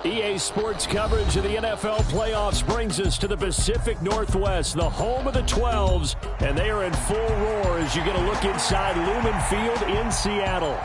EA Sports coverage of the NFL playoffs brings us to the Pacific Northwest, the home of the 12s, and they are in full roar as you get a look inside Lumen Field in Seattle.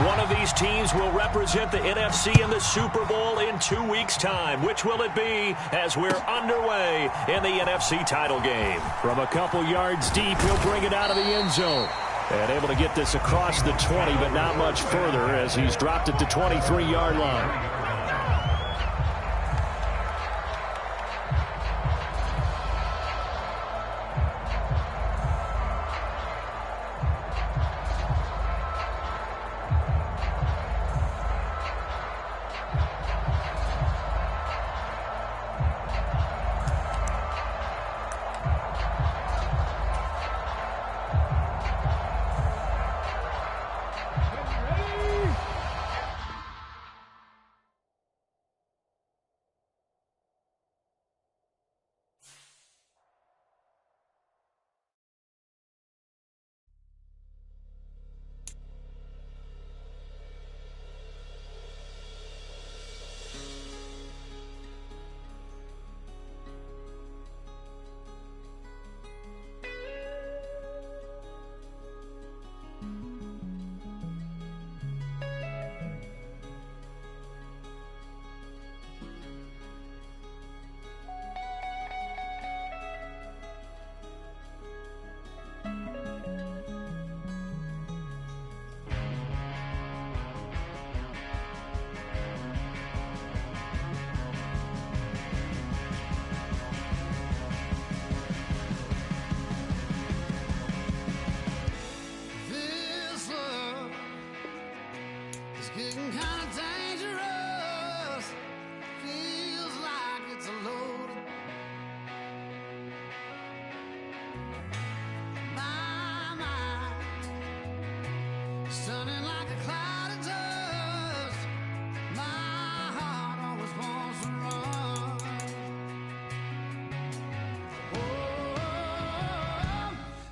One of these teams will represent the NFC in the Super Bowl in 2 weeks' time. Which will it be as we're underway in the NFC title game? From a couple yards deep, he'll bring it out of the end zone. And able to get this across the 20, but not much further as he's dropped it to 23-yard line. Getting kind of dangerous. Feels like it's a load. My mind stunning like a cloud of dust. My heart always wants to run. Oh,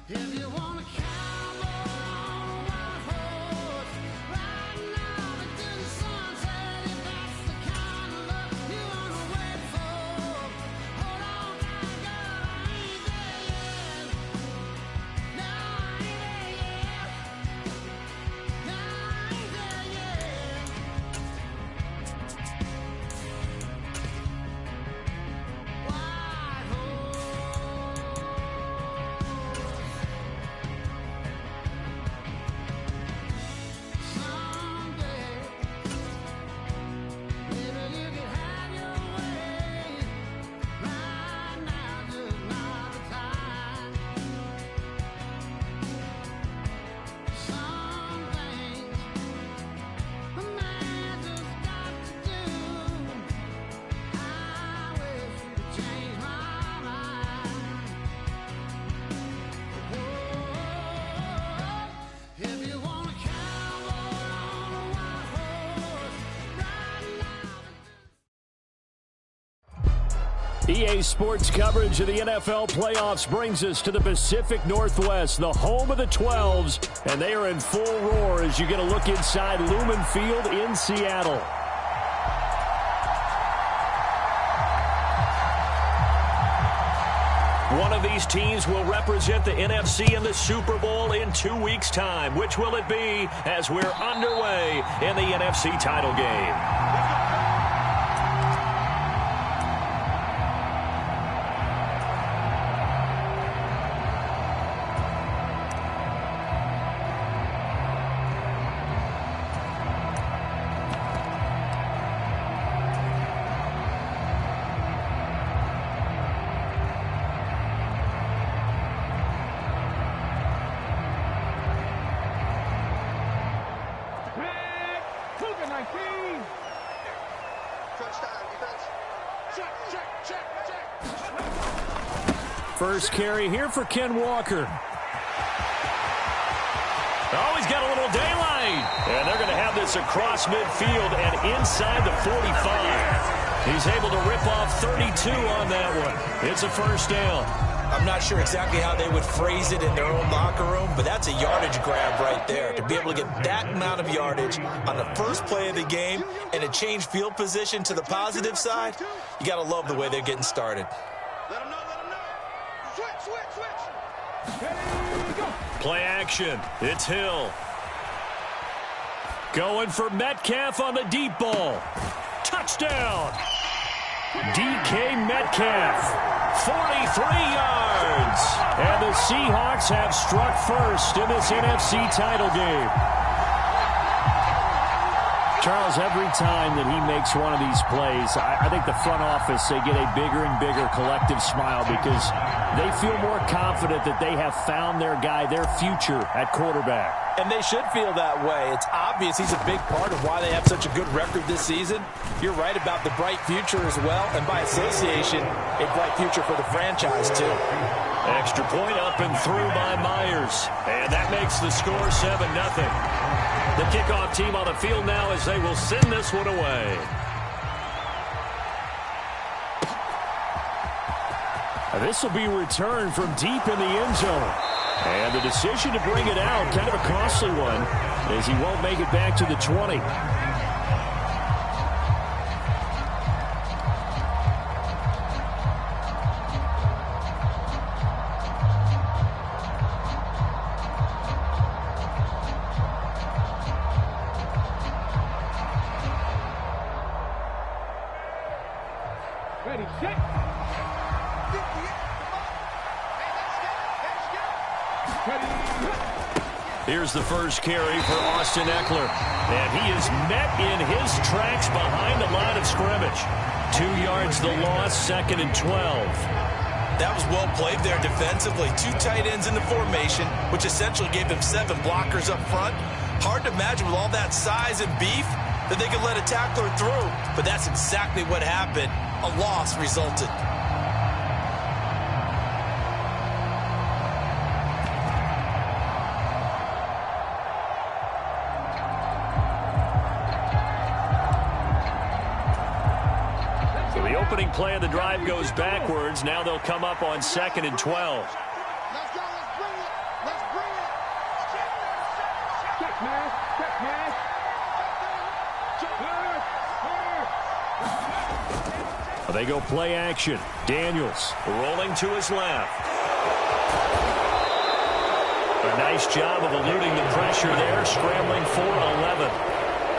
if you want to cowboy on a white horse, right now. EA Sports coverage of the NFL playoffs brings us to the Pacific Northwest, the home of the 12s, and they are in full roar as you get a look inside Lumen Field in Seattle. One of these teams will represent the NFC in the Super Bowl in 2 weeks' time. Which will it be as we're underway in the NFC title game? Touchdown, defense. First carry here for Ken Walker. Oh, he's got a little daylight. And they're going to have this across midfield and inside the 45. He's able to rip off 32 on that one. It's a first down. I'm not sure exactly how they would phrase it in their own locker room, but that's a yardage grab right there. To be able to get that amount of yardage on the first play of the game and to change field position to the positive side, you got to love the way they're getting started. Let them know. Switch. Play action. It's Hill. Going for Metcalf on the deep ball. Touchdown. DK Metcalf. 43 yards. And the Seahawks have struck first in this NFC title game. Charles, every time that he makes one of these plays, I think the front office, they get a bigger and bigger collective smile because they feel more confident that they have found their guy, their future at quarterback. And they should feel that way. It's obvious he's a big part of why they have such a good record this season. You're right about the bright future as well, and by association, a bright future for the franchise too. Extra point up and through by Myers. And that makes the score 7-0. The kickoff team on the field now as they will send this one away. This will be returned from deep in the end zone. And the decision to bring it out, kind of a costly one, as he won't make it back to the 20. Ready, set. Here's the first carry for Austin Eckler. And he is met in his tracks behind the line of scrimmage. 2 yards the loss, 2nd and 12. That was well played there defensively. 2 tight ends in the formation, which essentially gave them 7 blockers up front. Hard to imagine with all that size and beef that they could let a tackler through. But that's exactly what happened. A loss resulted. So the opening play of the drive goes backwards. Now they'll come up on 2nd and 12. Let's go. Let's bring it. Let's bring it. Check, man. They go play action. Daniels rolling to his left. A nice job of eluding the pressure there, scrambling for 11.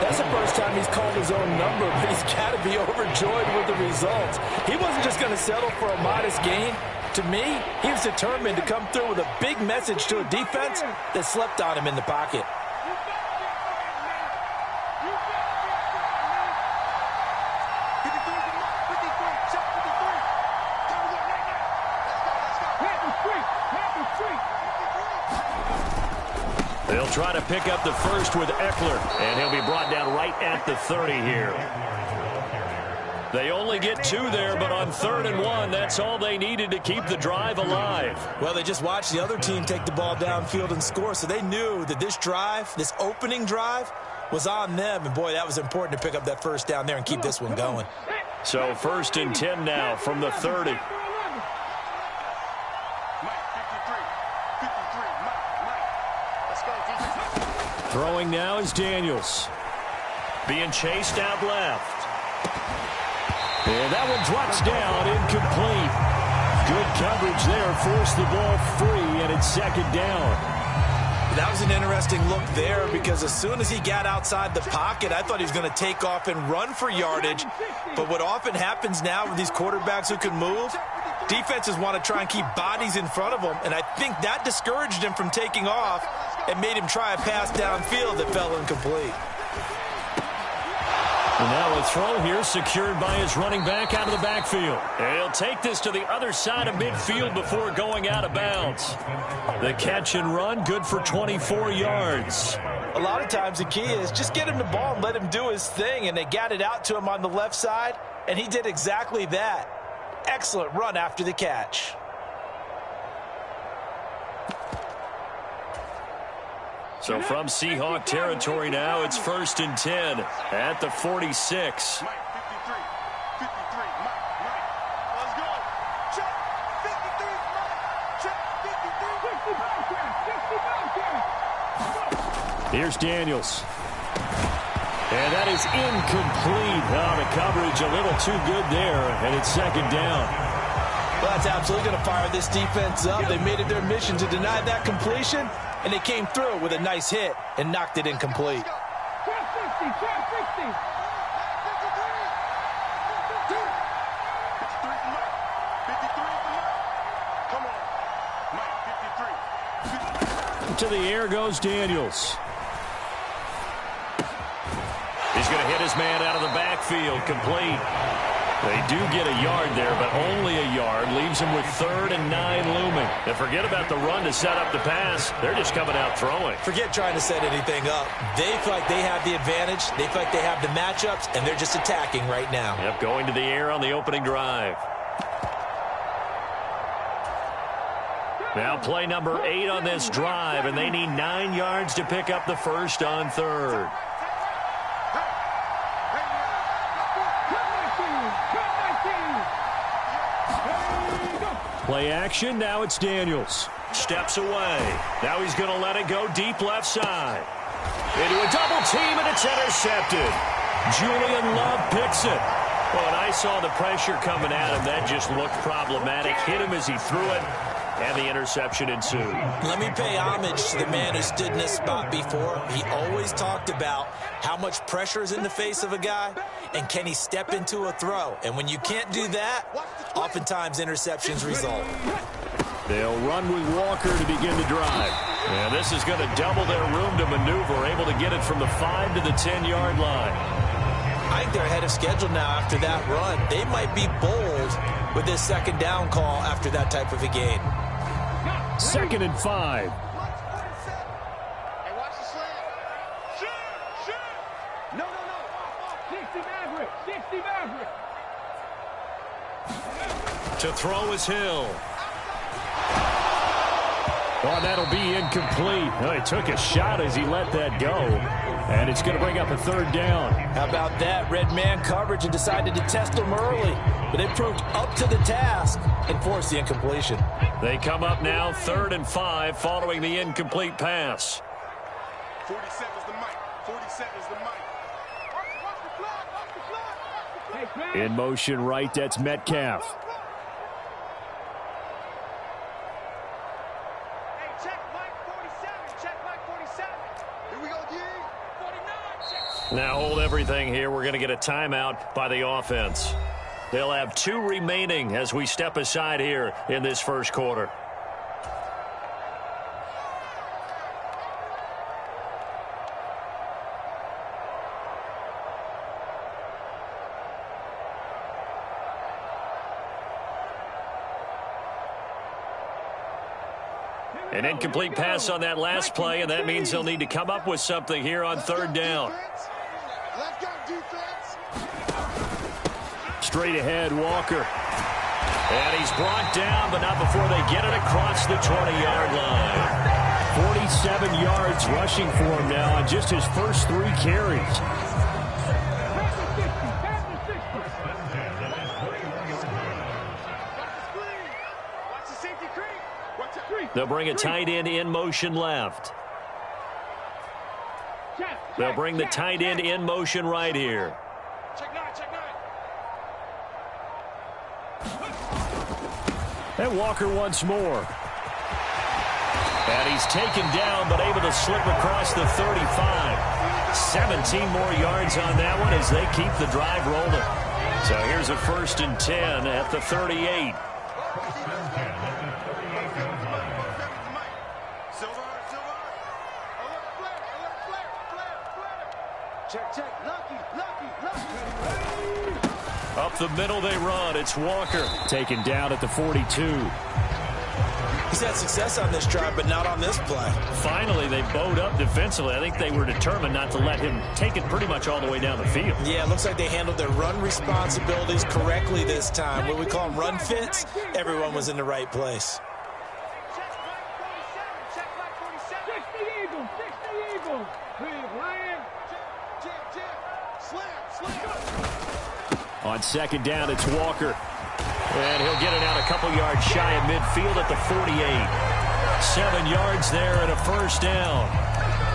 That's the first time he's called his own number, but he's got to be overjoyed with the results. He wasn't just going to settle for a modest gain. To me, he was determined to come through with a big message to a defense that slept on him in the pocket. They'll try to pick up the first with Eckler, and he'll be brought down right at the 30 here. They only get 2 there, but on 3rd and 1, that's all they needed to keep the drive alive. Well, they just watched the other team take the ball downfield and score, so they knew that this drive, this opening drive, was on them. And, boy, that was important to pick up that first down there and keep this one going. So 1st and 10 now from the 30. Throwing now is Daniels. Being chased out left. And that one drops down, incomplete. Good coverage there, forced the ball free, and it's 2nd down. That was an interesting look there because as soon as he got outside the pocket, I thought he was going to take off and run for yardage. But what often happens now with these quarterbacks who can move, defenses want to try and keep bodies in front of them, and I think that discouraged him from taking off and made him try a pass downfield that fell incomplete. And now a throw here secured by his running back out of the backfield. And he'll take this to the other side of midfield before going out of bounds. The catch and run, good for 24 yards. A lot of times the key is just get him the ball and let him do his thing, and they got it out to him on the left side, and he did exactly that. Excellent run after the catch. So from Seahawk territory now, it's 1st and 10 at the 46. Here's Daniels. And that is incomplete. Oh, the coverage a little too good there, and it's 2nd down. Well, that's absolutely going to fire this defense up. They made it their mission to deny that completion, and they came through with a nice hit and knocked it incomplete. To the air goes Daniels. He's going to hit his man out of the backfield, complete. They do get a yard there, but only a yard. Leaves him with 3rd and 9 looming. And forget about the run to set up the pass. They're just coming out throwing. Forget trying to set anything up. They feel like they have the advantage. They feel like they have the matchups, and they're just attacking right now. Yep, going to the air on the opening drive. Now play number 8 on this drive, and they need 9 yards to pick up the first on 3rd. Play action, now it's Daniels. Steps away. Now he's going to let it go deep left side. Into a double team, and it's intercepted. Julian Love picks it. Well, when I saw the pressure coming at him, that just looked problematic. Hit him as he threw it, and the interception ensued. Let me pay homage to the man who stood in this spot before. He always talked about how much pressure is in the face of a guy, and can he step into a throw. And when you can't do that, oftentimes interceptions result. They'll run with Walker to begin the drive. And this is going to double their room to maneuver, able to get it from the 5 to the 10-yard line. I think they're ahead of schedule now after that run. They might be bold with this 2nd down call after that type of a gain. 2nd and 5. Hey, watch the slant. Shoot! No. 60 Maverick. To throw is Hill. Oh, that'll be incomplete. Oh, he took a shot as he let that go. And it's going to bring up a 3rd down. How about that? Red man coverage and decided to test them early. But they proved up to the task and forced the incompletion. They come up now 3rd and 5 following the incomplete pass. 47's the mic. 47's the mic. Watch the clock. In motion right, that's Metcalf. Hey, check mic 47. Check mic 47. Here we go, D. 49. Now hold everything here. We're going to get a timeout by the offense. They'll have 2 remaining as we step aside here in this first quarter. An incomplete pass on that last play, and that means they'll need to come up with something here on 3rd down. Let's go, defense. Straight ahead, Walker. And he's brought down, but not before they get it across the 20-yard line. 47 yards rushing for him now on just his first 3 carries. Watch the safety creep. They'll bring a tight end in motion left. They'll bring the tight end in motion right here. Check 9. And Walker once more. And he's taken down, but able to slip across the 35. 17 more yards on that one as they keep the drive rolling. So here's a 1st and 10 at the 38. Up the middle they run. It's Walker. Taken down at the 42. He's had success on this drive, but not on this play. Finally, they bowed up defensively. I think they were determined not to let him take it pretty much all the way down the field. Yeah, it looks like they handled their run responsibilities correctly this time. What we call run fits, everyone was in the right place. On second down, it's Walker. And he'll get it out a couple yards shy of midfield at the 48. 7 yards there and a first down.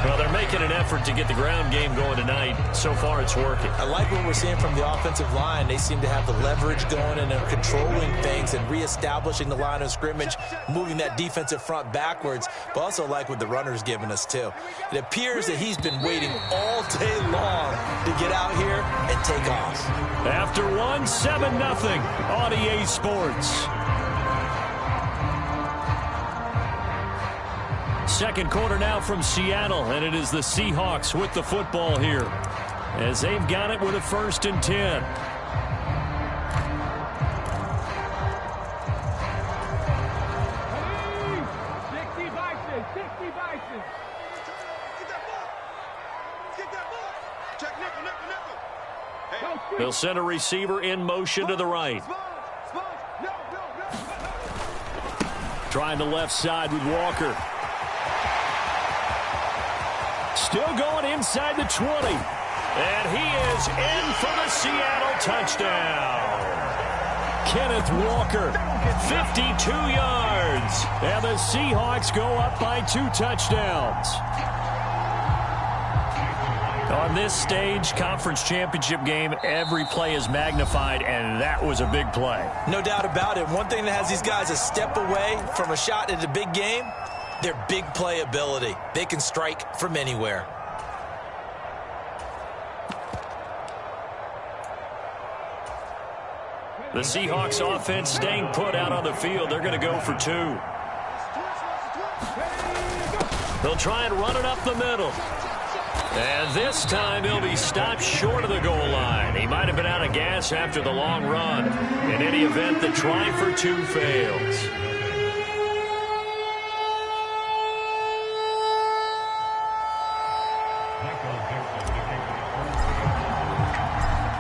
Well, they're making an effort to get the ground game going tonight. So far, it's working. I like what we're seeing from the offensive line. They seem to have the leverage going and they're controlling things and reestablishing the line of scrimmage, moving that defensive front backwards, but also like what the runner's giving us, too. It appears that he's been waiting all day long to get out here and take off. After 7-0 on EA Sports. Second quarter now from Seattle, and it is the Seahawks with the football here as they've got it with a 1st and 10. They'll send a receiver in motion to the right. Trying the left side with Walker. Still going inside the 20. And he is in for the Seattle touchdown. Kenneth Walker, 52 yards. And the Seahawks go up by 2 touchdowns. On this stage, conference championship game, every play is magnified, and that was a big play. No doubt about it. One thing that has these guys a step away from a shot at a big game, their big play ability. They can strike from anywhere. The Seahawks offense staying put out on the field. They're going to go for 2. They'll try and run it up the middle. And this time he'll be stopped short of the goal line. He might have been out of gas after the long run. In any event, the try for 2 fails.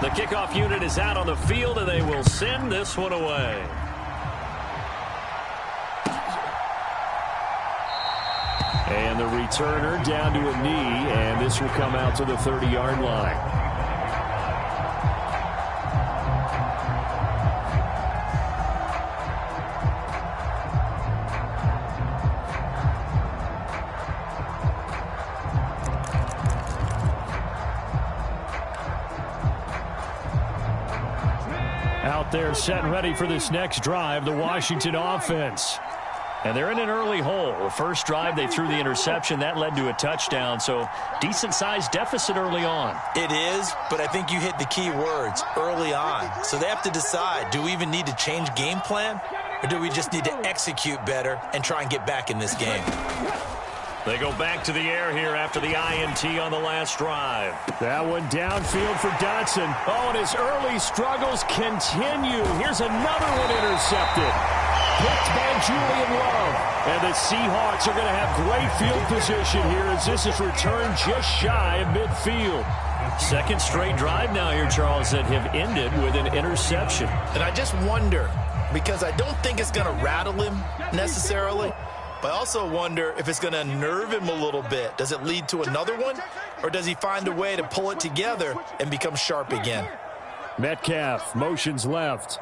The kickoff unit is out on the field, and they will send this one away. And the returner down to a knee, and this will come out to the 30-yard line. Out there set and ready for this next drive, the Washington offense. And they're in an early hole. The first drive, they threw the interception. That led to a touchdown, so decent-sized deficit early on. It is, but I think you hit the key words, early on. So they have to decide, do we even need to change game plan, or do we just need to execute better and try and get back in this game? They go back to the air here after the INT on the last drive. That one downfield for Dotson. Oh, and his early struggles continue. Here's another one intercepted. Picked by Julian Love. And the Seahawks are going to have great field position here as this is returned just shy of midfield. Second straight drive now here, Charles, that have ended with an interception. And I just wonder, because I don't think it's going to rattle him necessarily, but I also wonder if it's going to nerve him a little bit. Does it lead to another one, or does he find a way to pull it together and become sharp again? Metcalf motions left.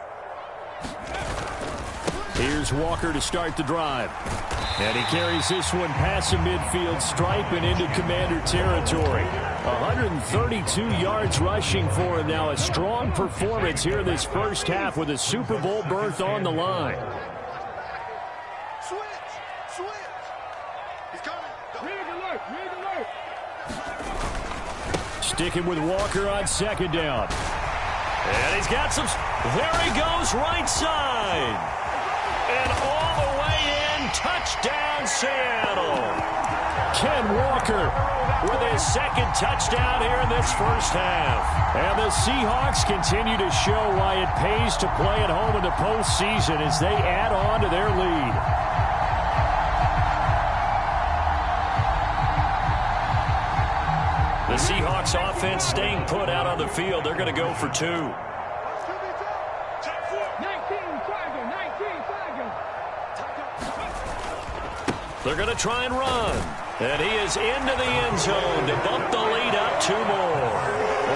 Here's Walker to start the drive. And he carries this one past the midfield stripe and into Commander territory. 132 yards rushing for him now. A strong performance here in this first half with a Super Bowl berth on the line. Sticking with Walker on second down. And he's got some. There he goes, right side. And all the way in, touchdown Seattle. Ken Walker with his second touchdown here in this first half. And the Seahawks continue to show why it pays to play at home in the postseason as they add on to their lead. The Seahawks offense staying put out on the field. They're going to go for two. They're going to try and run. And he is into the end zone to bump the lead up two more.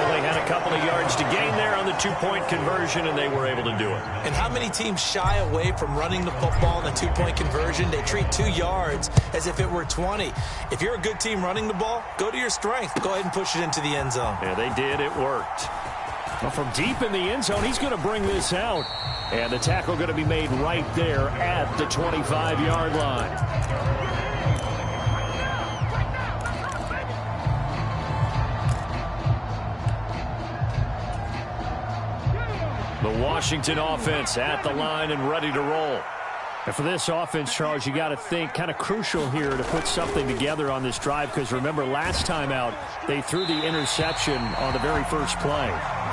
Only had a couple of yards to gain there on the two-point conversion, and they were able to do it. And how many teams shy away from running the football in the two-point conversion? They treat 2 yards as if it were 20. If you're a good team running the ball, go to your strength. Go ahead and push it into the end zone. Yeah, they did. It worked. Well, from deep in the end zone, he's going to bring this out. And the tackle going to be made right there at the 25-yard line. The Washington offense at the line and ready to roll. And for this offense, Charles, you got to think kind of crucial here to put something together on this drive, because remember last time out they threw the interception on the very first play.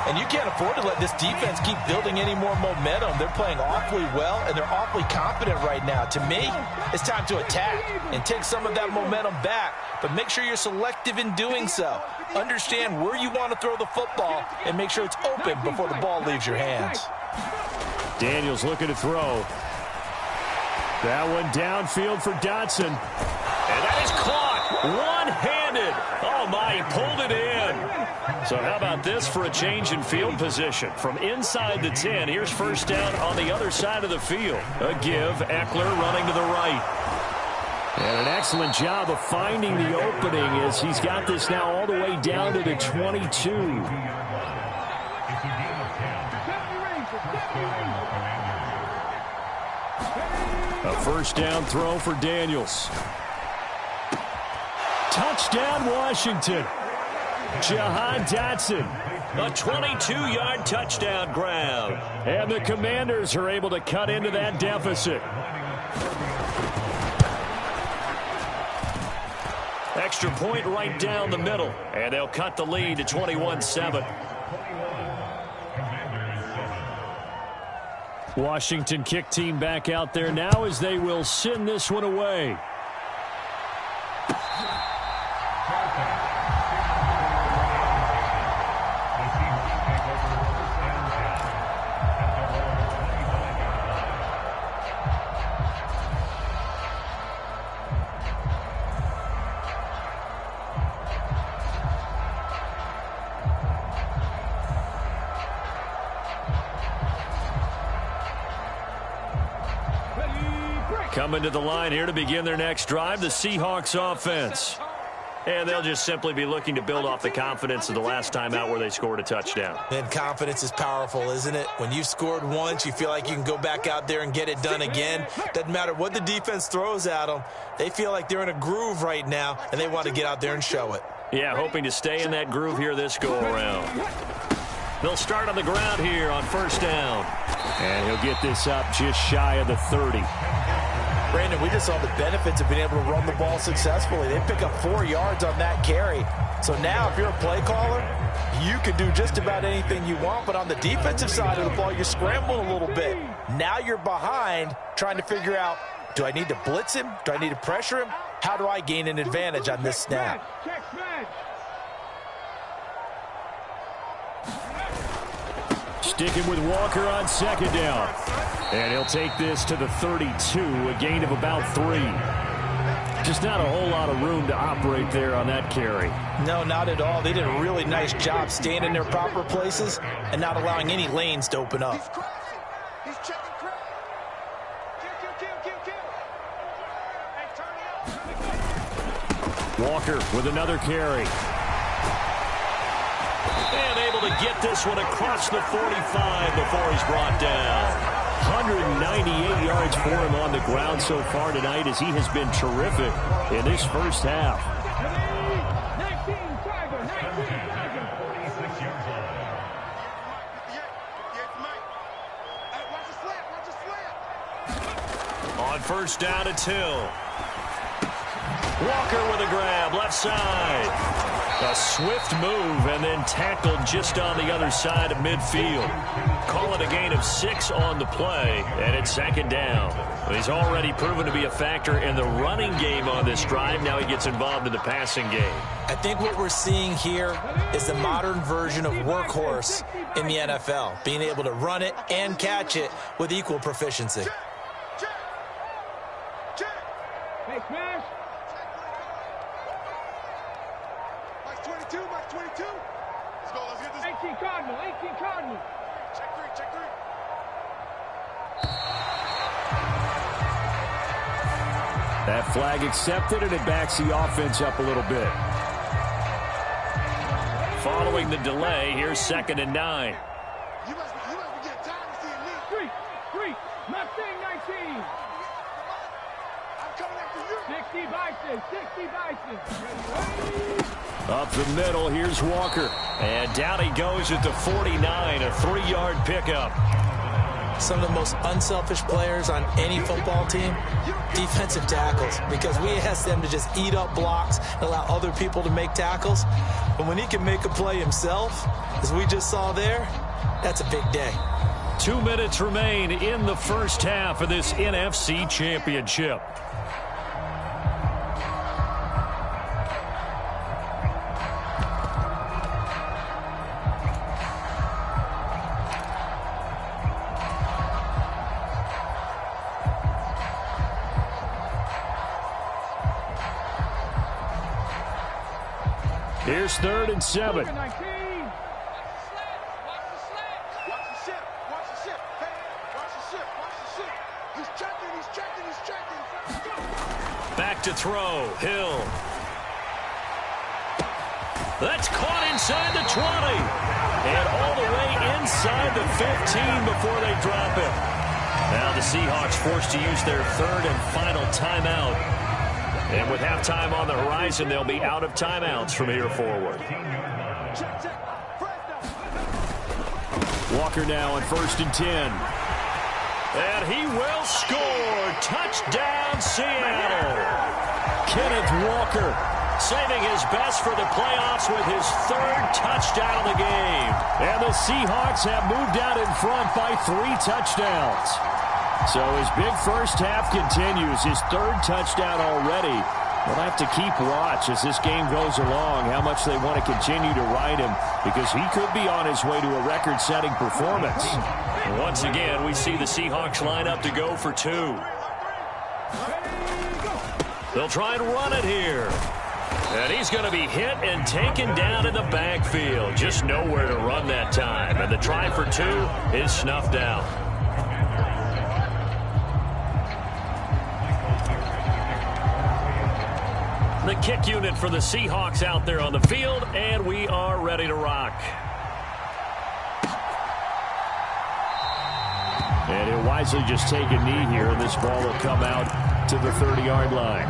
And you can't afford to let this defense keep building any more momentum. They're playing awfully well, and they're awfully confident right now. To me, it's time to attack and take some of that momentum back, but make sure you're selective in doing so. Understand where you want to throw the football and make sure it's open before the ball leaves your hands. Daniels looking to throw. That one downfield for Dotson. And that is caught one-handed. Oh, my, he pulled it in. So how about this for a change in field position? From inside the 10, here's first down on the other side of the field. A give, Eckler running to the right. And an excellent job of finding the opening as he's got this now all the way down to the 22. A first down throw for Daniels. Touchdown, Washington. Jahan Dotson. A 22-yard touchdown grab. And the Commanders are able to cut into that deficit. Extra point right down the middle. And they'll cut the lead to 21-7. Washington kick team back out there now as they will send this one away. Coming to the line here to begin their next drive, the Seahawks offense. And they'll just simply be looking to build off the confidence of the last time out where they scored a touchdown. And confidence is powerful, isn't it? When you've scored once, you feel like you can go back out there and get it done again. Doesn't matter what the defense throws at them. They feel like they're in a groove right now, and they want to get out there and show it. Yeah, hoping to stay in that groove here this go-around. They'll start on the ground here on first down. And he'll get this up just shy of the 30. Brandon, we just saw the benefits of being able to run the ball successfully. They pick up 4 yards on that carry. So now if you're a play caller, you can do just about anything you want. But on the defensive side of the ball, you're scrambling a little bit. Now you're behind trying to figure out, do I need to blitz him? Do I need to pressure him? How do I gain an advantage on this snap? Sticking with Walker on second down. And he'll take this to the 32, a gain of about 3. Just not a whole lot of room to operate there on that carry. No, not at all. They did a really nice job staying in their proper places and not allowing any lanes to open up. He's checking crap. Kill. Walker with another carry. And able to get this one across the 45 before he's brought down. 198 yards for him on the ground so far tonight as he has been terrific in this first half. On first down, it's Hill. Walker with a grab, left side. A swift move and then tackled just on the other side of midfield. Call it a gain of 6 on the play, and it's second down. He's already proven to be a factor in the running game on this drive. Now he gets involved in the passing game. I think what we're seeing here is the modern version of workhorse in the NFL, being able to run it and catch it with equal proficiency. Hey, Smash. Mike 22, Mike 22. Let's go, let's get this. 18 Cardinal, 18 Cardinal. Check 3, check 3. That flag accepted, and it backs the offense up a little bit. Following the delay, here's 2nd and 9. You must be getting tired of seeing me. 3, Mustang 19. I'm coming after you. 60 Bison. Up the middle, here's Walker. And down he goes at the 49, a 3-yard pickup. Some of the most unselfish players on any football team, defensive tackles, because we ask them to just eat up blocks and allow other people to make tackles. But when he can make a play himself, as we just saw there, that's a big day. 2 minutes remain in the first half of this NFC Championship. Here's 3rd and 7. Watch the ship. Watch the ship. Hey, watch the ship. Watch the ship. He's checking. Back to throw. Hill. That's caught inside the 20. And all the way inside the 15 before they drop him. Now the Seahawks forced to use their 3rd and final timeout. And with halftime on the horizon, they'll be out of timeouts from here forward. Walker now on 1st and 10. And he will score. Touchdown, Seattle. Kenneth Walker saving his best for the playoffs with his 3rd touchdown of the game. And the Seahawks have moved out in front by 3 touchdowns. So his big first half continues, his 3rd touchdown already. We'll have to keep watch as this game goes along, how much they want to continue to ride him, because he could be on his way to a record-setting performance. And once again, we see the Seahawks line up to go for 2. They'll try and run it here. And he's going to be hit and taken down in the backfield. Just nowhere to run that time. And the try for 2 is snuffed out. The kick unit for the Seahawks out there on the field, and we are ready to rock. And he'll wisely just take a knee here, and this ball will come out to the 30-yard line.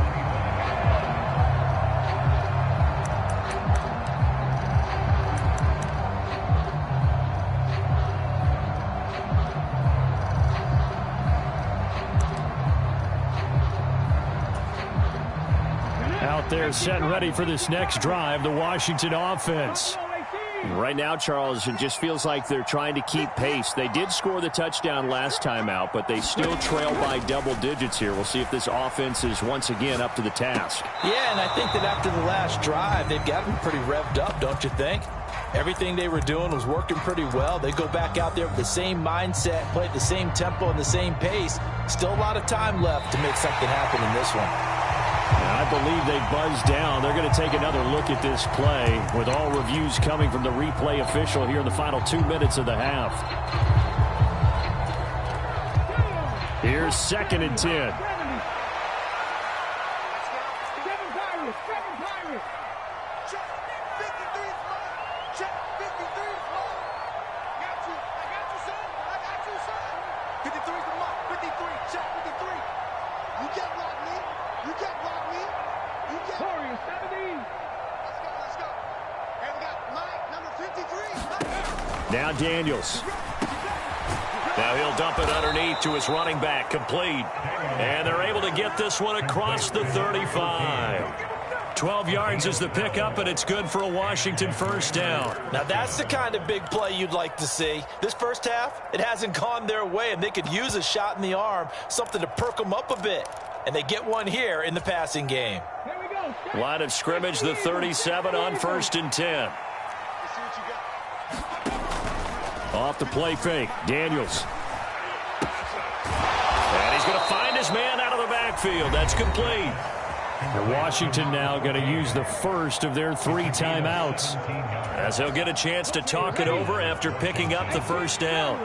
Out there set and ready for this next drive, the Washington offense. Right now, Charles, it just feels like they're trying to keep pace. They did score the touchdown last time out, but they still trail by double digits here. We'll see if this offense is once again up to the task. Yeah, and I think that after the last drive, they've got them pretty revved up, don't you think? Everything they were doing was working pretty well. They go back out there with the same mindset, play at the same tempo and the same pace. Still a lot of time left to make something happen in this one. I believe they buzzed down. They're going to take another look at this play with all reviews coming from the replay official here in the final 2 minutes of the half. Here's 2nd and 10. Now Daniels. Now he'll dump it underneath to his running back, complete. And they're able to get this one across the 35. 12 yards is the pickup, and it's good for a Washington first down. Now, that's the kind of big play you'd like to see. This first half, it hasn't gone their way, and they could use a shot in the arm, something to perk them up a bit. And they get one here in the passing game. Line of scrimmage, the 37 on 1st and 10. Off the play fake, Daniels. And he's going to find his man out of the backfield. That's complete. And Washington now going to use the first of their 3 timeouts, as he'll get a chance to talk it over after picking up the first down.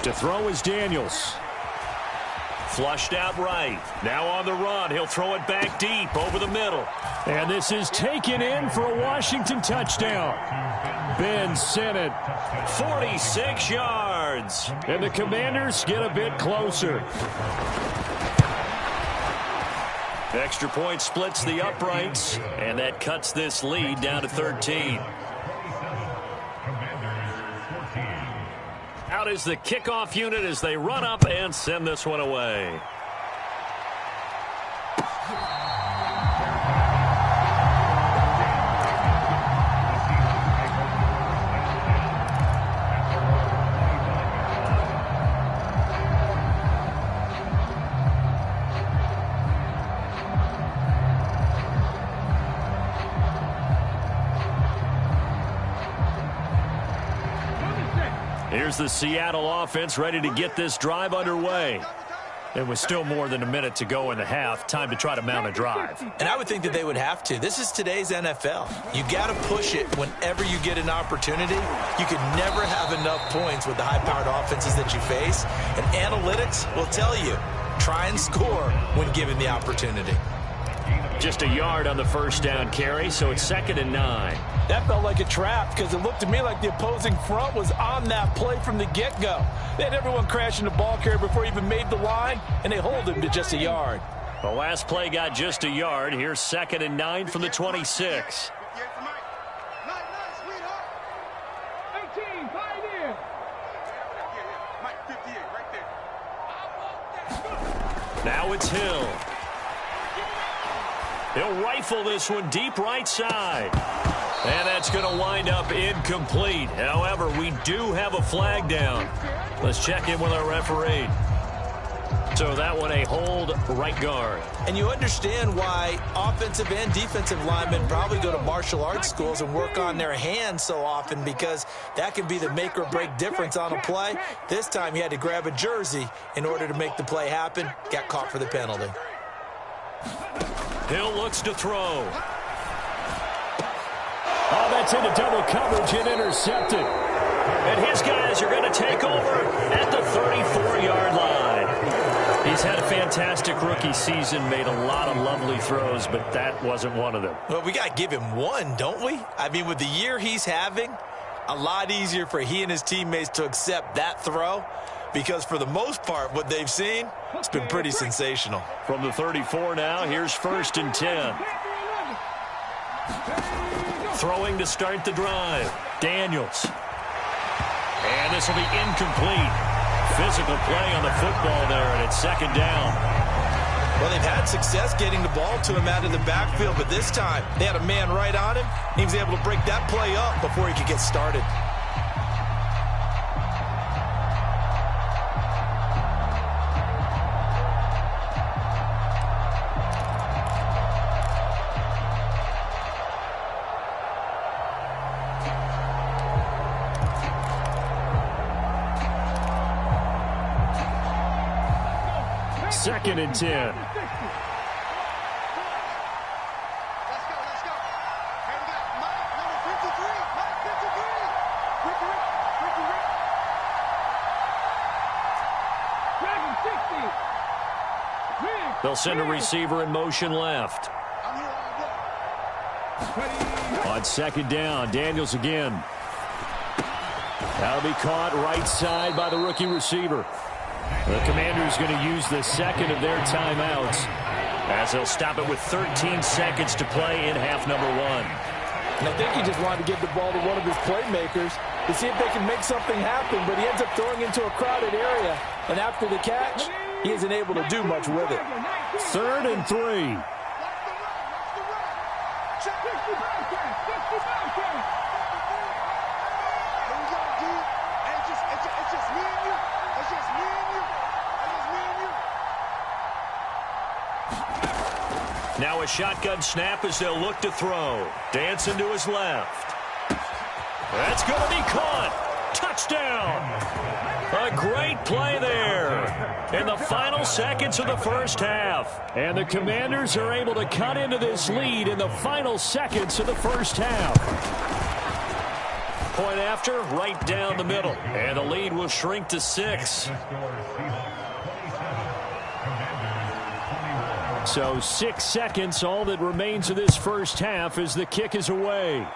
To throw is Daniels. Flushed out right. Now on the run. He'll throw it back deep over the middle. And this is taken in for a Washington touchdown. Ben sent it 46 yards. And the Commanders get a bit closer. Extra point splits the uprights. And that cuts this lead down to 13. Out is the kickoff unit as they run up and send this one away. Here's the Seattle offense ready to get this drive underway. And with still more than a minute to go in the half, time to try to mount a drive. And I would think that they would have to. This is today's NFL. You got to push it whenever you get an opportunity. You could never have enough points with the high-powered offenses that you face. And analytics will tell you, try and score when given the opportunity. Just a yard on the first down carry, so it's 2nd and 9. That felt like a trap because it looked to me like the opposing front was on that play from the get-go. They had everyone crashing the ball carrier before he even made the line, and they hold him to just a yard. The last play got just a yard. Here's 2nd and 9 from the 26. Now it's Hill. He'll rifle this one deep right side. And that's going to wind up incomplete. However, we do have a flag down. Let's check in with our referee. So that one a hold right guard. And you understand why offensive and defensive linemen probably go to martial arts schools and work on their hands so often, because that can be the make or break difference on a play. This time he had to grab a jersey in order to make the play happen. Got caught for the penalty. Hill looks to throw. Oh, that's into double coverage and intercepted. And his guys are going to take over at the 34-yard line. He's had a fantastic rookie season, made a lot of lovely throws, but that wasn't one of them. Well, we got to give him one, don't we? I mean, with the year he's having, a lot easier for he and his teammates to accept that throw, because for the most part, what they've seen, it's been pretty sensational. From the 34 now, here's 1st and 10. Throwing to start the drive. Daniels. And this will be incomplete. Physical play on the football there, and it's 2nd down. Well, they've had success getting the ball to him out of the backfield, but this time they had a man right on him. He was able to break that play up before he could get started. Second and 10. Let's go. Hey, we got Mike, number 53. Mike, 53. Ricky. They'll send a receiver in motion left. I'm here all day. On 2nd down, Daniels again. That'll be caught right side by the rookie receiver. The Commanders going to use the 2nd of their timeouts, as they'll stop it with 13 seconds to play in half number 1. And I think he just wanted to give the ball to one of his playmakers. to see if they can make something happen, but he ends up throwing into a crowded area. And after the catch, he isn't able to do much with it. 3rd and 3. Now a shotgun snap as they'll look to throw. Dancing to his left. That's going to be caught. Touchdown. A great play there in the final seconds of the first half. And the Commanders are able to cut into this lead in the final seconds of the first half. Point after, right down the middle. And the lead will shrink to 6. So 6 seconds, all that remains of this first half as the kick is away.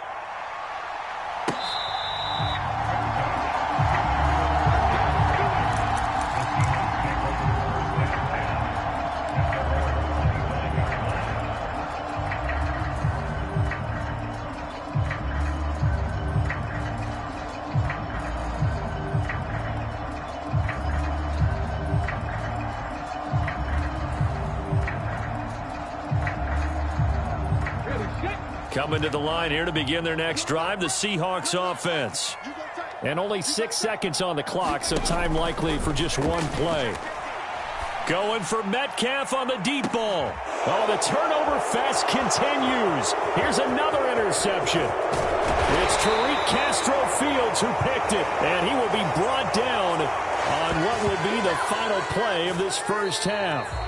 Coming to the line here to begin their next drive, the Seahawks offense. And only 6 seconds on the clock, so time likely for just one play. Going for Metcalf on the deep ball. Oh, the turnover fest continues. Here's another interception. It's Tariq Castro-Fields who picked it, and he will be brought down on what will be the final play of this first half.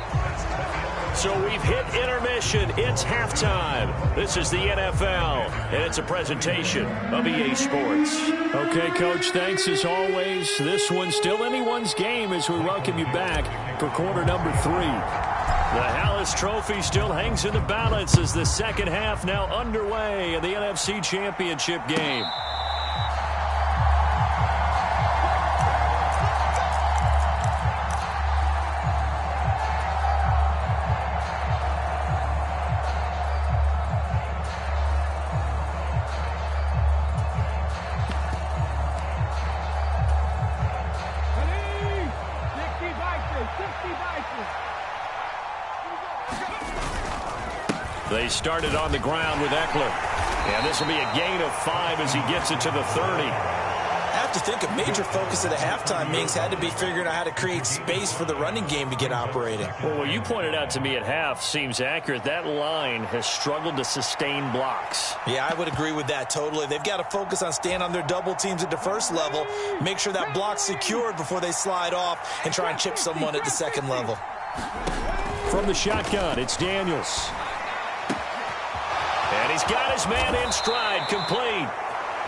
So we've hit intermission. It's halftime. This is the NFL, and it's a presentation of EA Sports. Okay, Coach, thanks as always. This one's still anyone's game as we welcome you back for quarter number 3. The Hallis Trophy still hangs in the balance as the second half now underway in the NFC Championship game. They started on the ground with Eckler. And this will be a gain of 5 as he gets it to the 30. I have to think a major focus of the halftime meetings had to be figuring out how to create space for the running game to get operating. Well, what you pointed out to me at half seems accurate. That line has struggled to sustain blocks. Yeah, I would agree with that totally. They've got to focus on staying on their double teams at the first level, make sure that block's secured before they slide off and try and chip someone at the second level. From the shotgun, it's Daniels. And he's got his man in stride, complete.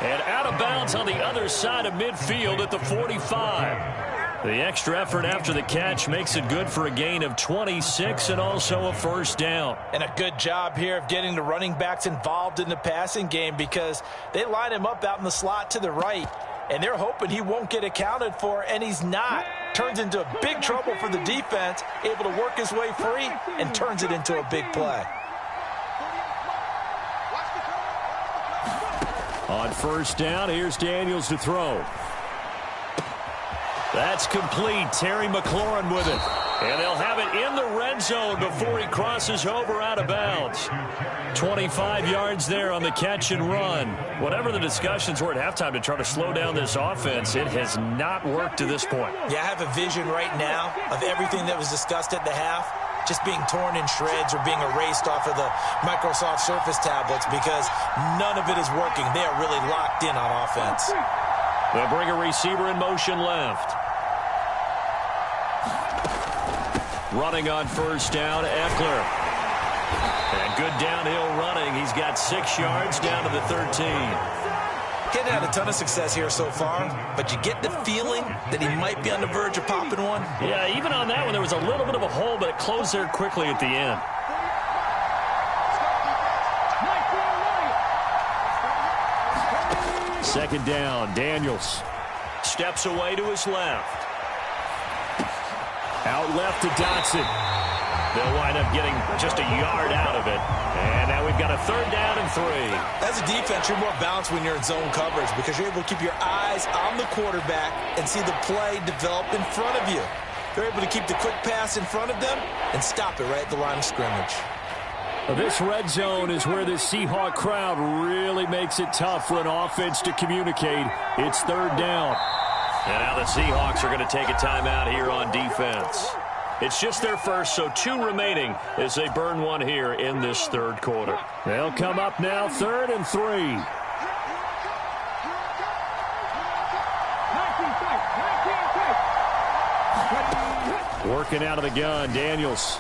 And out of bounds on the other side of midfield at the 45. The extra effort after the catch makes it good for a gain of 26 and also a first down. And a good job here of getting the running backs involved in the passing game because they line him up out in the slot to the right. And they're hoping he won't get accounted for, and he's not. Turns into big trouble for the defense, able to work his way free, and turns it into a big play. On first down, here's Daniels to throw. That's complete. Terry McLaurin with it. And they'll have it in the red zone before he crosses over out of bounds. 25 yards there on the catch and run. Whatever the discussions were at halftime to try to slow down this offense, it has not worked to this point. Yeah, I have a vision right now of everything that was discussed at the half just being torn in shreds or being erased off of the Microsoft Surface tablets because none of it is working. They are really locked in on offense. They'll bring a receiver in motion left. Running on first down, Eckler. And good downhill running. He's got 6 yards down to the 13. Getting had a ton of success here so far, but you get the feeling that he might be on the verge of popping one. Yeah, even on that one, there was a little bit of a hole, but it closed there quickly at the end. Second down, Daniels steps away to his left. Out left to Dotson. They'll wind up getting just a yard out of it. And now we've got a 3rd down and 3. As a defense, you're more balanced when you're in zone coverage because you're able to keep your eyes on the quarterback and see the play develop in front of you. They're able to keep the quick pass in front of them and stop it right at the line of scrimmage. This red zone is where the Seahawk crowd really makes it tough for an offense to communicate. It's 3rd down. And now the Seahawks are going to take a timeout here on defense. It's just their first, so 2 remaining as they burn one here in this 3rd quarter. They'll come up now 3rd and 3. Working out of the gun, Daniels.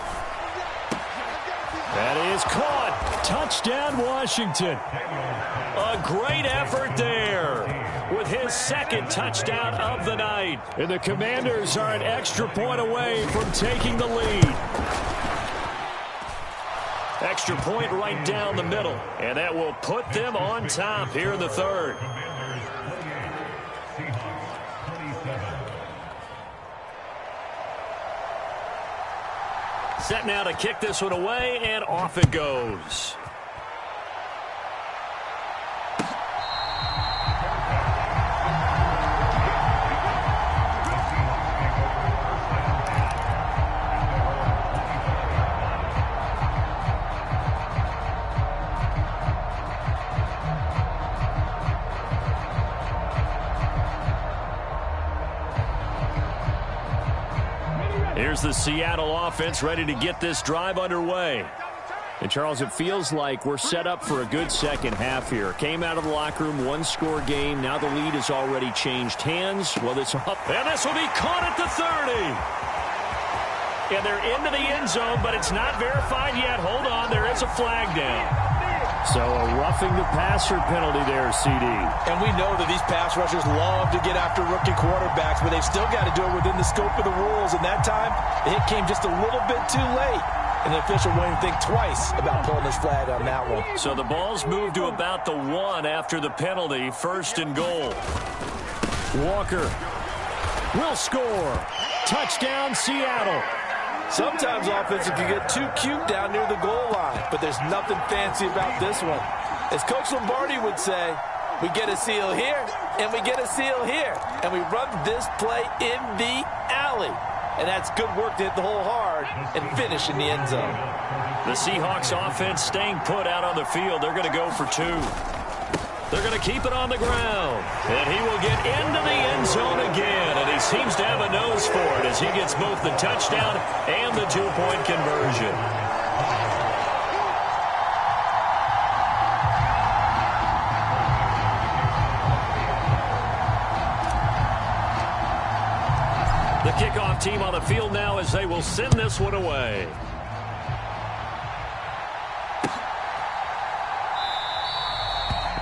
That is caught. Touchdown, Washington. A great effort there with his 2nd touchdown of the night. And the Commanders are an extra point away from taking the lead. Extra point right down the middle. And that will put them on top here in the 3rd. Set now to kick this one away, and off it goes. Here's the Seattle offense ready to get this drive underway. And, Charles, it feels like we're set up for a good second half here. Came out of the locker room, 1-score game. Now the lead has already changed hands. Well, it's up. And this will be caught at the 30. And they're into the end zone, but it's not verified yet. Hold on, there is a flag down. So a roughing the passer penalty there, CD. And we know that these pass rushers love to get after rookie quarterbacks, but they've still got to do it within the scope of the rules. And that time, the hit came just a little bit too late. And the official won't even think twice about pulling his flag on that one. So the ball's moved to about the 1 after the penalty. 1st and goal. Walker will score. Touchdown, Seattle. Sometimes offenses can get too cute down near the goal line, but there's nothing fancy about this one. As Coach Lombardi would say, we get a seal here, and we get a seal here, and we run this play in the alley. And that's good work to hit the hole hard and finish in the end zone. The Seahawks offense staying put out on the field. They're going to go for 2. They're going to keep it on the ground. And he will get into the end zone again. And he seems to have a nose for it as he gets both the touchdown and the 2-point conversion. The kickoff team on the field now as they will send this one away.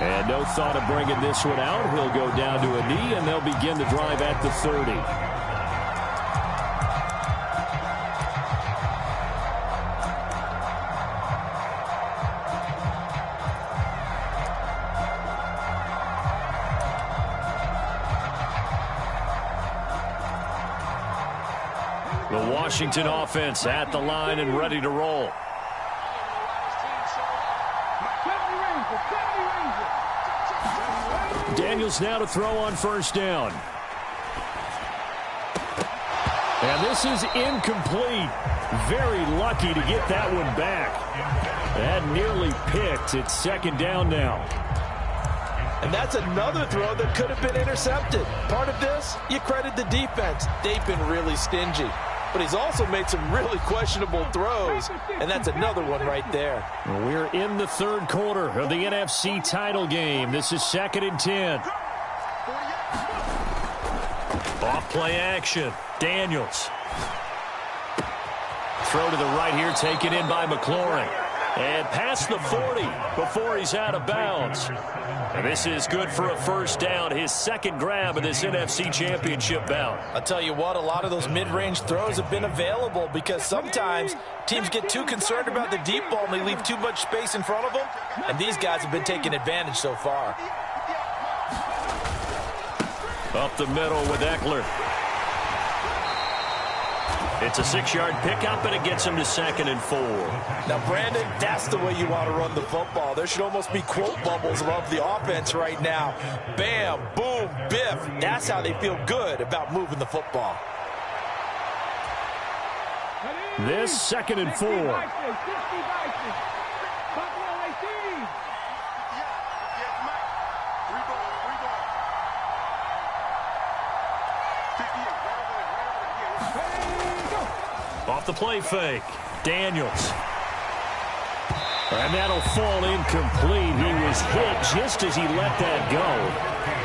And no thought of bringing this one out. He'll go down to a knee, and they'll begin the drive at the 30. The Washington offense at the line and ready to roll. Daniels now to throw on 1st down. And this is incomplete. Very lucky to get that one back. That nearly picked. It's 2nd down now. And that's another throw that could have been intercepted. Part of this, you credit the defense. They've been really stingy. But he's also made some really questionable throws, and that's another one right there. We're in the 3rd quarter of the NFC title game. This is 2nd and 10. Off play action. Daniels. Throw to the right here, taken in by McLaurin. And past the 40 before he's out of bounds. And this is good for a 1st down, his 2nd grab of this NFC Championship bout. I'll tell you what, a lot of those mid-range throws have been available because sometimes teams get too concerned about the deep ball and they leave too much space in front of them. And these guys have been taking advantage so far. Up the middle with Eckler. It's a 6-yard pickup, and it gets him to 2nd and 4. Now, Brandon, that's the way you want to run the football. There should almost be quote bubbles above the offense right now. Bam, boom, biff. That's how they feel good about moving the football. This 2nd and 4. Off the play fake, Daniels. And that'll fall incomplete. He was hit just as he let that go.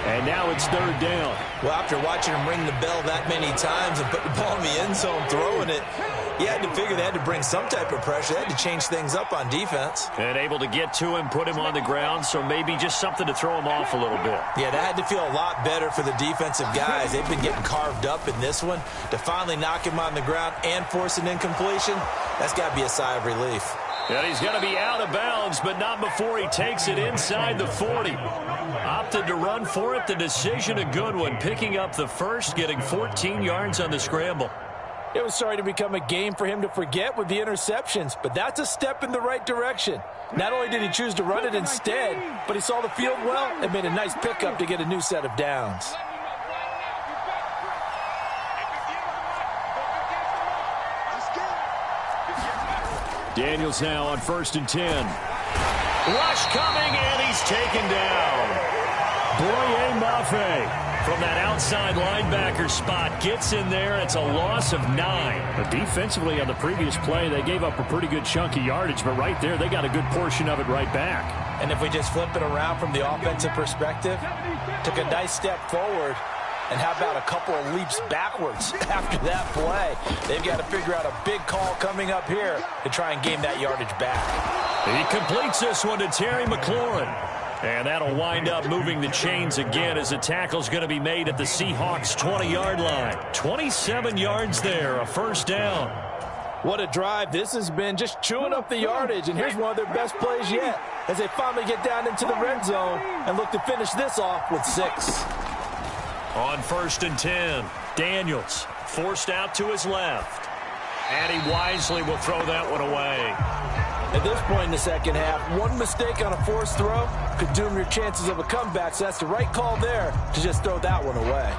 And now it's 3rd down. Well, after watching him ring the bell that many times and put the ball in the end zone, throwing it, you had to figure they had to bring some type of pressure. They had to change things up on defense. And able to get to him, put him on the ground, so maybe just something to throw him off a little bit. Yeah, that had to feel a lot better for the defensive guys. They've been getting carved up in this one. To finally knock him on the ground and force an incompletion, that's got to be a sigh of relief. And he's going to be out of bounds, but not before he takes it inside the 40. Opted to run for it. The decision a good one. Picking up the first, getting 14 yards on the scramble. It was starting to become a game for him to forget with the interceptions, but that's a step in the right direction. Not only did he choose to run it instead, but he saw the field well and made a nice pickup to get a new set of downs. Daniels now on 1st and 10. Rush coming, and he's taken down. Boye Mafe from that outside linebacker spot gets in there. It's a loss of 9. But defensively on the previous play, they gave up a pretty good chunk of yardage, but right there, they got a good portion of it right back. And if we just flip it around from the offensive perspective, took a nice step forward, and how about a couple of leaps backwards after that play? They've got to figure out a big call coming up here to try and gain that yardage back. He completes this one to Terry McLaurin. And that'll wind up moving the chains again as the tackle's going to be made at the Seahawks' 20-yard line. 27 yards there, a 1st down. What a drive. This has been just chewing up the yardage, and here's one of their best plays yet as they finally get down into the red zone and look to finish this off with 6. On 1st and 10, Daniels forced out to his left. And he wisely will throw that one away. At this point in the second half, one mistake on a forced throw could doom your chances of a comeback, so that's the right call there to just throw that one away.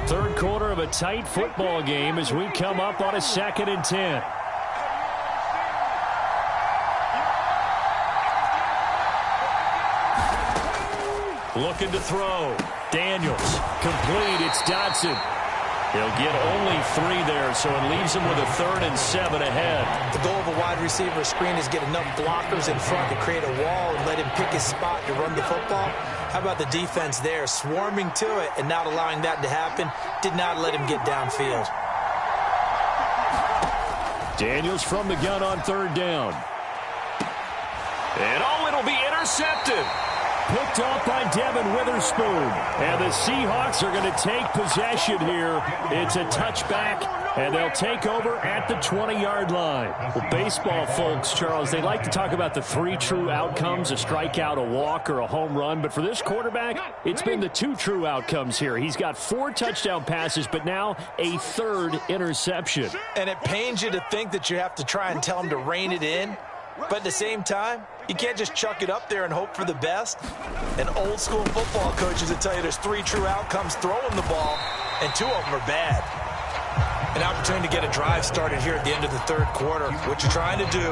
3rd quarter of a tight football game as we come up on a 2nd and 10. Looking to throw. Daniels. Complete. It's Dotson. He'll get only 3 there, so it leaves him with a 3rd and 7 ahead. The goal of a wide receiver screen is get enough blockers in front to create a wall and let him pick his spot to run the football. How about the defense there, swarming to it and not allowing that to happen? Did not let him get downfield. Daniels from the gun on 3rd down. And it'll be intercepted. Picked off by Devin Witherspoon. And the Seahawks are going to take possession here. It's a touchback, and they'll take over at the 20-yard line. Well, baseball folks, Charles, they like to talk about the 3 true outcomes, a strikeout, a walk, or a home run. But for this quarterback, it's been the 2 true outcomes here. He's got 4 touchdown passes, but now a 3rd interception. And it pains you to think that you have to try and tell him to rein it in. But at the same time, you can't just chuck it up there and hope for the best. And old school football coaches will tell you there's 3 true outcomes throwing the ball, and 2 of them are bad. An opportunity to get a drive started here at the end of the 3rd quarter. What you're trying to do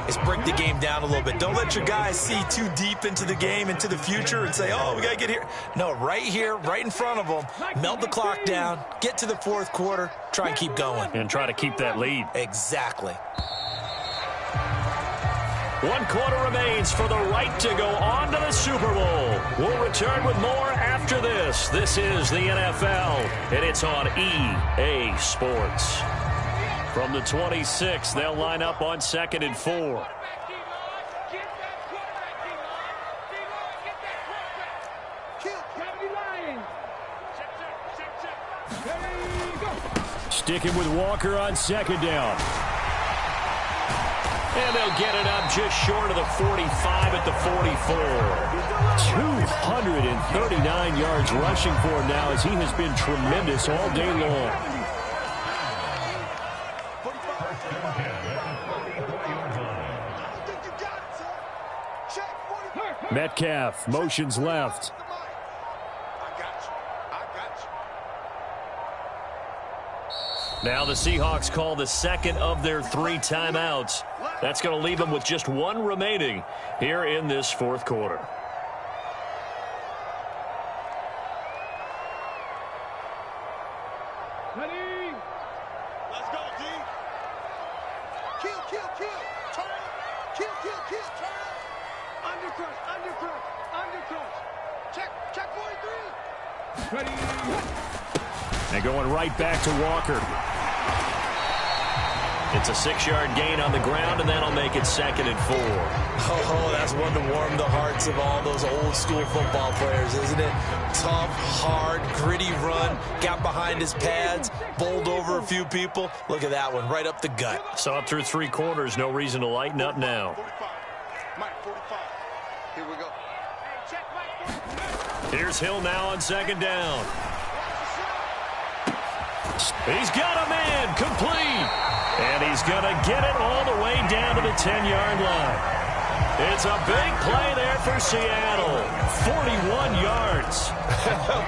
is break the game down a little bit. Don't let your guys see too deep into the game, into the future, and say, oh, we got to get here. No, right here, right in front of them, melt the clock down, get to the 4th quarter, try and keep going. And try to keep that lead. Exactly. 1 quarter remains for the right to go on to the Super Bowl. We'll return with more after this. This is the NFL, and it's on EA Sports. From the 26, they'll line up on 2nd and 4. Sticking with Walker on 2nd down. And they'll get it up just short of the 45 at the 44. 239 yards rushing for him now as he has been tremendous all day long. Metcalf motions left. Now the Seahawks call the second of their 3 timeouts. That's going to leave them with just 1 remaining here in this fourth quarter. Ready? Let's go, D. Kill, kill, kill. Turn. Kill, kill, kill. Turn. Undercrush, undercrush, undercrush. Check 43. Ready? And going right back to Walker. It's a 6-yard gain on the ground, and that'll make it 2nd and 4. Oh, that's one to warm the hearts of all those old-school football players, isn't it? Tough, hard, gritty run, got behind his pads, bowled over a few people. Look at that one, right up the gut. So up through 3 quarters, no reason to lighten up now. Mike, 45. Here we go. Hey, check Mike 45. Here's Hill now on 2nd down. He's got a man complete. And he's going to get it all the way down to the 10-yard line. It's a big play there for Seattle. 41 yards.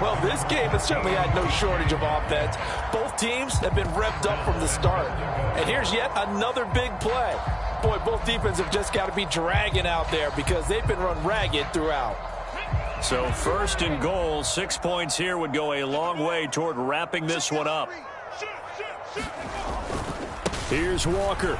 Well, this game has certainly had no shortage of offense. Both teams have been revved up from the start. And here's yet another big play. Boy, both defenses have just got to be dragging out there because they've been run ragged throughout. So 1st and goal, 6 points here would go a long way toward wrapping this one up. Here's Walker.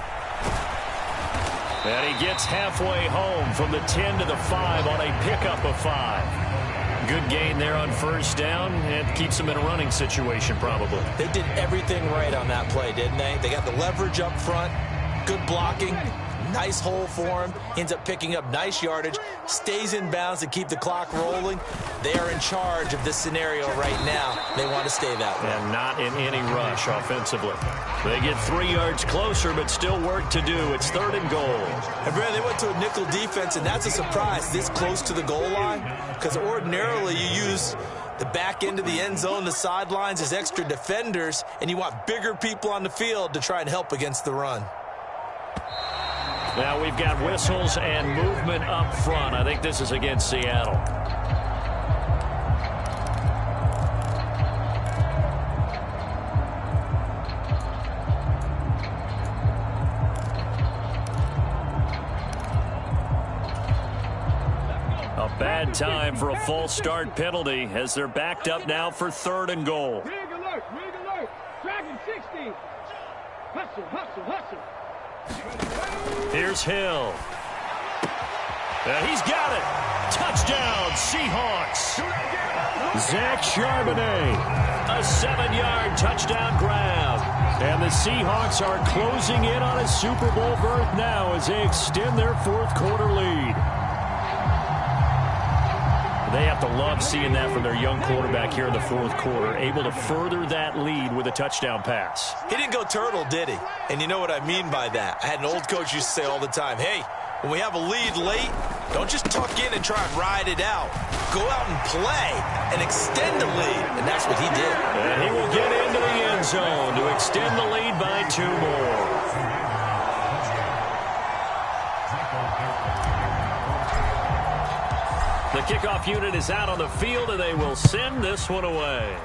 And he gets halfway home from the 10 to the 5 on a pickup of 5. Good gain there on 1st down, and keeps them in a running situation probably. They did everything right on that play, didn't they? They got the leverage up front, good blocking, nice hole for him, ends up picking up nice yardage, stays in bounds to keep the clock rolling. They are in charge of this scenario right now. They want to stay that way. And not in any rush offensively. They get 3 yards closer, but still work to do. It's 3rd and goal. And Brad, they went to a nickel defense, and that's a surprise this close to the goal line, because ordinarily you use the back end of the end zone, the sidelines as extra defenders, and you want bigger people on the field to try and help against the run. Now we've got whistles and movement up front. I think this is against Seattle. A bad time for a false start penalty as they're backed up now for 3rd and goal. Rig alert, rig alert. Dragon 60. Hustle, hustle, hustle. Here's Hill. And he's got it. Touchdown, Seahawks. Zach Charbonnet. A 7-yard touchdown grab. And the Seahawks are closing in on a Super Bowl berth now as they extend their 4th quarter lead. They have to love seeing that from their young quarterback here in the 4th quarter, able to further that lead with a touchdown pass. He didn't go turtle, did he? And you know what I mean by that. I had an old coach used to say all the time, hey, when we have a lead late, don't just tuck in and try and ride it out. Go out and play and extend the lead. And that's what he did. And he will get into the end zone to extend the lead by 2 more. The kickoff unit is out on the field, and they will send this one away.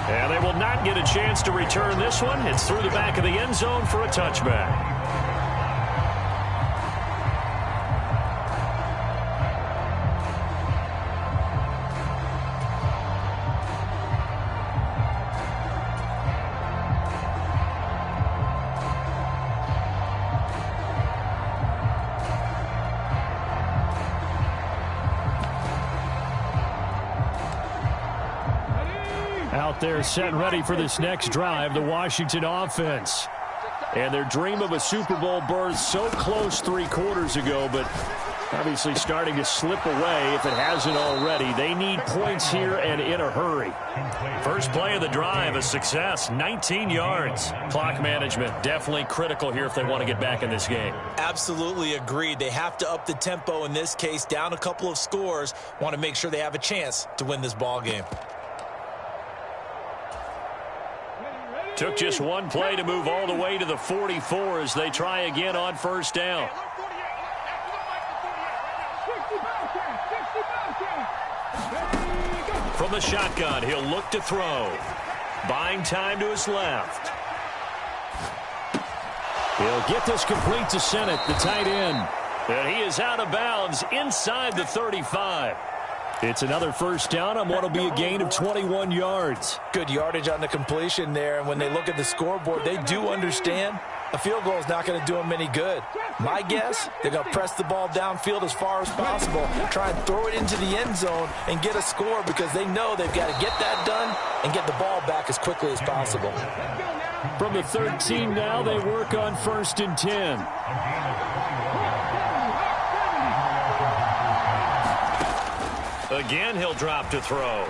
And they will not get a chance to return this one. It's through the back of the end zone for a touchback. Out there set ready for this next drive, the Washington offense. And their dream of a Super Bowl berth so close 3 quarters ago, but obviously starting to slip away if it hasn't already. They need points here and in a hurry. First play of the drive, a success, 19 yards. Clock management definitely critical here if they want to get back in this game. Absolutely agreed. They have to up the tempo in this case, down a couple of scores. Want to make sure they have a chance to win this ball game. Took just one play to move all the way to the 44 as they try again on first down. From the shotgun, he'll look to throw. Buying time to his left. He'll get this complete to Sennett, the tight end. And he is out of bounds inside the 35. It's another first down on what will be a gain of 21 yards. Good yardage on the completion there. And when they look at the scoreboard, they do understand a field goal is not going to do them any good. My guess, they're going to press the ball downfield as far as possible, try and throw it into the end zone and get a score because they know they've got to get that done and get the ball back as quickly as possible. From the 13 now, they work on 1st and 10. Again, he'll drop to throw.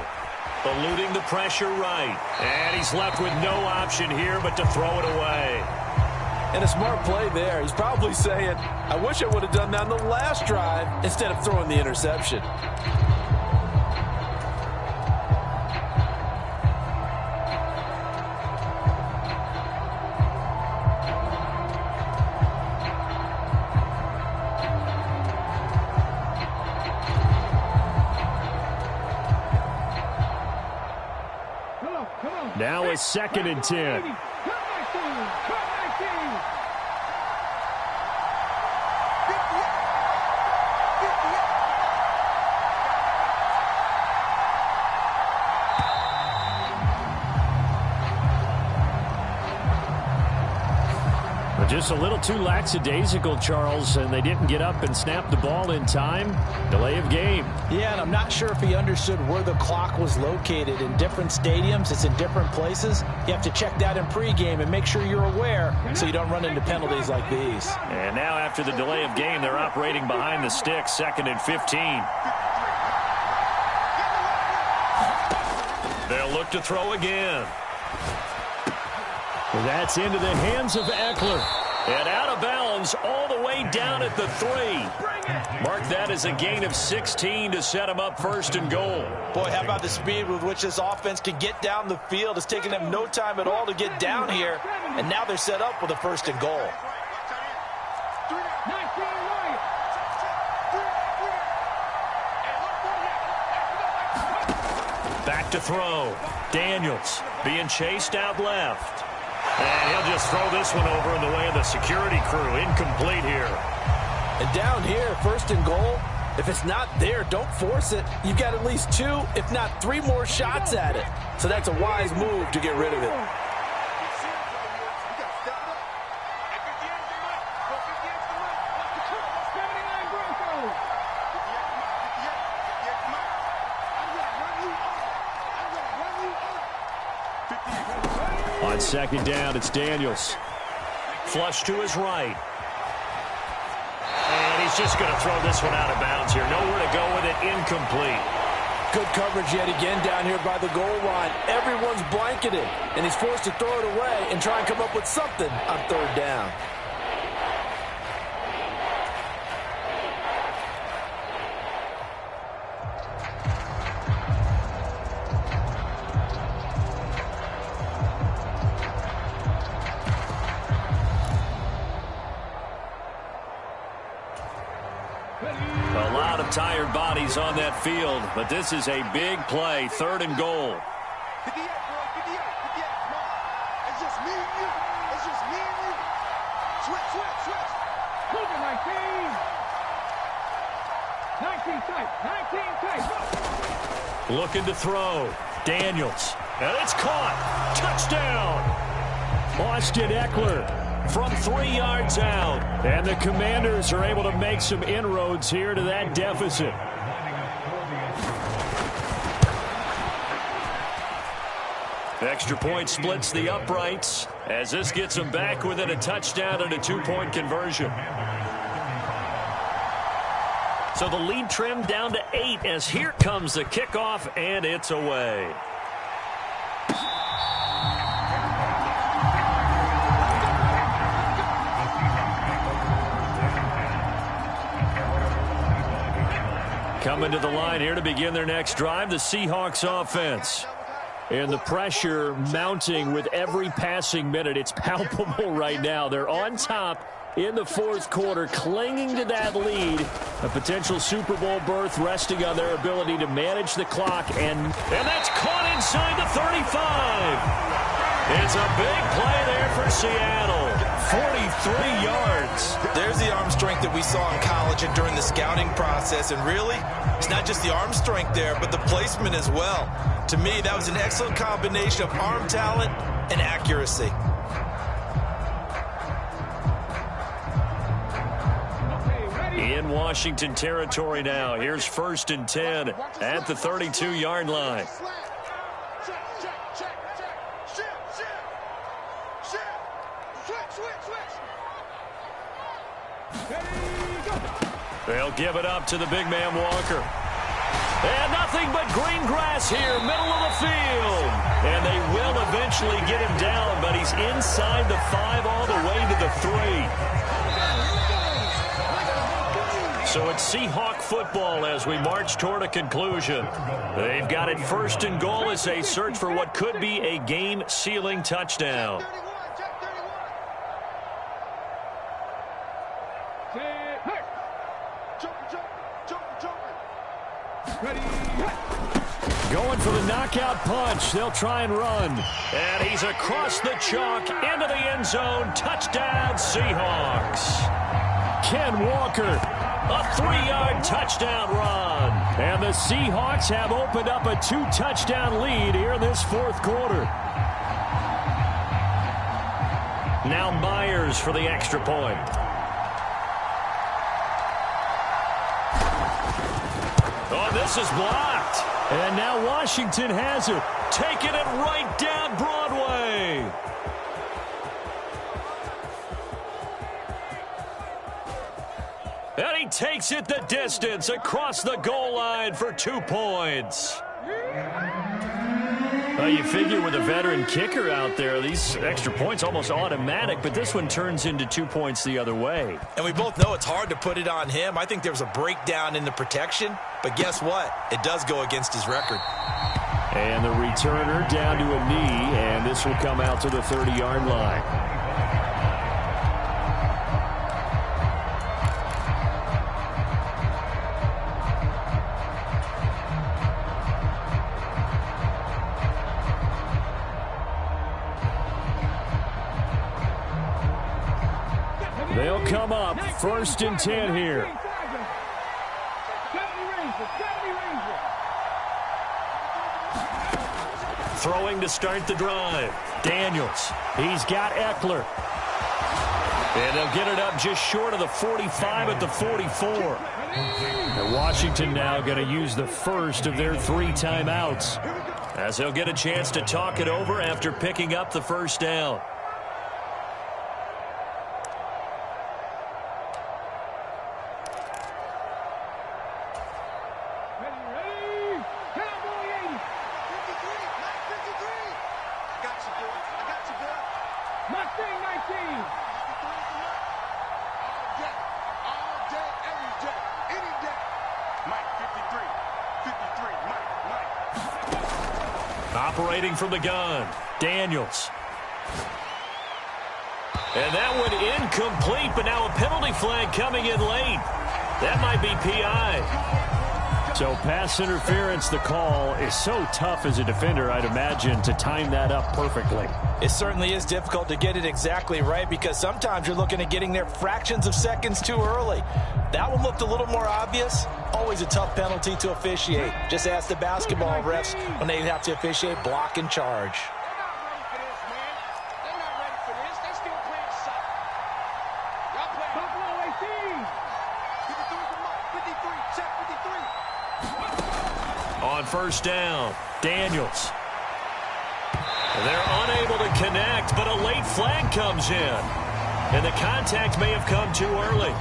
Eluding the pressure right. And he's left with no option here but to throw it away. And a smart play there. He's probably saying, I wish I would have done that on the last drive instead of throwing the interception. Now it's 2nd and 10. Just a little too lackadaisical, Charles, and they didn't get up and snap the ball in time. Delay of game. Yeah, and I'm not sure if he understood where the clock was located. In different stadiums, it's in different places. You have to check that in pregame and make sure you're aware so you don't run into penalties like these. And now after the delay of game, they're operating behind the sticks, 2nd and 15. They'll look to throw again. That's into the hands of Eckler. And out of bounds all the way down at the 3. Mark that as a gain of 16 to set him up 1st and goal. Boy, how about the speed with which this offense can get down the field? It's taken them no time at all to get down here. And now they're set up with a 1st and goal. Back to throw. Daniels being chased out left. And he'll just throw this one over in the way of the security crew. Incomplete here. And down here, 1st and goal, if it's not there, don't force it. You've got at least 2, if not 3 more shots at it. So that's a wise move to get rid of it. On 2nd down, it's Daniels. Flush to his right. And he's just going to throw this one out of bounds here. Nowhere to go with it. Incomplete. Good coverage yet again down here by the goal line. Everyone's blanketed, and he's forced to throw it away and try and come up with something on 3rd down. A lot of tired bodies on that field, but this is a big play, 3rd and goal. 58, bro, 58. No, it's just me and you. It's just me and you. Switch. Move it, 19. 19 tight. 19 tight. Looking to throw. Daniels. And it's caught. Touchdown. Austin Eckler from 3 yards out. And the Commanders are able to make some inroads here to that deficit. Extra point splits the uprights as this gets them back within a touchdown and a 2-point conversion. So the lead trimmed down to 8 as here comes the kickoff, and it's away. Coming to the line here to begin their next drive, the Seahawks offense. And the pressure mounting with every passing minute. It's palpable right now. They're on top in the fourth quarter, clinging to that lead. A potential Super Bowl berth resting on their ability to manage the clock. And that's caught inside the 35. It's a big play there for Seattle. 43 yards. There's the arm strength that we saw in college and during the scouting process. And really, it's not just the arm strength there, but the placement as well. To me, that was an excellent combination of arm talent and accuracy. In Washington territory now. Here's 1st and 10 at the 32-yard line. They'll give it up to the big man Walker. And nothing but green grass here, middle of the field. And they will eventually get him down, but he's inside the 5 all the way to the 3. So it's Seahawk football as we march toward a conclusion. They've got it 1st and goal as they search for what could be a game-sealing touchdown. Going for the knockout punch. They'll try and run. And he's across the chalk into the end zone. Touchdown, Seahawks. Ken Walker, a 3-yard touchdown run. And the Seahawks have opened up a 2-touchdown lead here in this fourth quarter. Now Myers for the extra point. Oh, this is blocked. And now Washington has it. Taking it right down Broadway. And he takes it the distance across the goal line for 2 points. Well, you figure with a veteran kicker out there, these extra points almost automatic, but this one turns into 2 points the other way. And we both know it's hard to put it on him. I think there was a breakdown in the protection, but guess what? It does go against his record. And the returner down to a knee, and this will come out to the 30-yard line. They'll come up 1st and 10 here. Throwing to start the drive. Daniels. He's got Eckler. And they'll get it up just short of the 45 at the 44. And Washington now going to use the first of their 3 timeouts, as they'll get a chance to talk it over after picking up the first down. Operating from the gun, Daniels. And that one incomplete, but now a penalty flag coming in late. That might be PI. So pass interference, the call is so tough as a defender, I'd imagine, to time that up perfectly. It certainly is difficult to get it exactly right because sometimes you're looking at getting there fractions of seconds too early. That one looked a little more obvious. Always a tough penalty to officiate. Just ask the basketball refs when they have to officiate block and charge. On 1st down, Daniels. They're unable to connect, but a late flag comes in. And the contact may have come too early.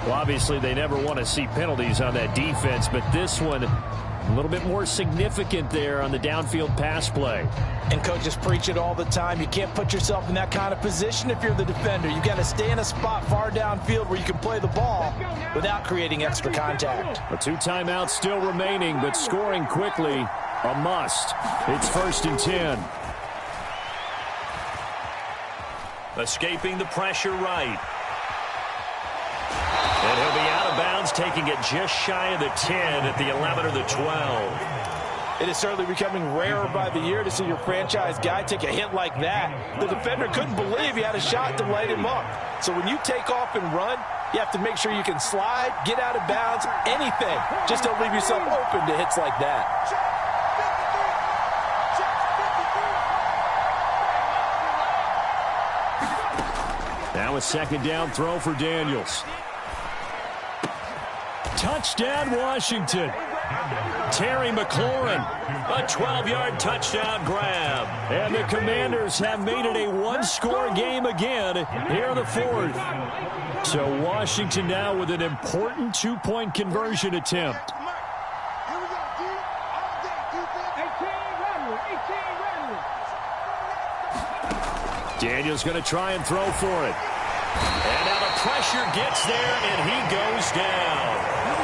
Well, obviously, they never want to see penalties on that defense, but this one a little bit more significant there on the downfield pass play. And coaches preach it all the time. You can't put yourself in that kind of position if you're the defender. You got to stay in a spot far downfield where you can play the ball without creating extra contact. The 2 timeouts still remaining, but scoring quickly A must. It's 1st and 10. Escaping the pressure right. And he'll be out of bounds, taking it just shy of the 10 at the 11 or the 12. It is certainly becoming rarer by the year to see your franchise guy take a hit like that. The defender couldn't believe he had a shot to light him up. So when you take off and run, you have to make sure you can slide, get out of bounds, anything. Just don't leave yourself open to hits like that. Now a 2nd down throw for Daniels. Touchdown, Washington. Terry McLaurin, a 12-yard touchdown grab. And the Commanders have made it a one-score game again here in the 4th. So Washington now with an important 2-point conversion attempt. Daniels going to try and throw for it. And now the pressure gets there, and he goes down.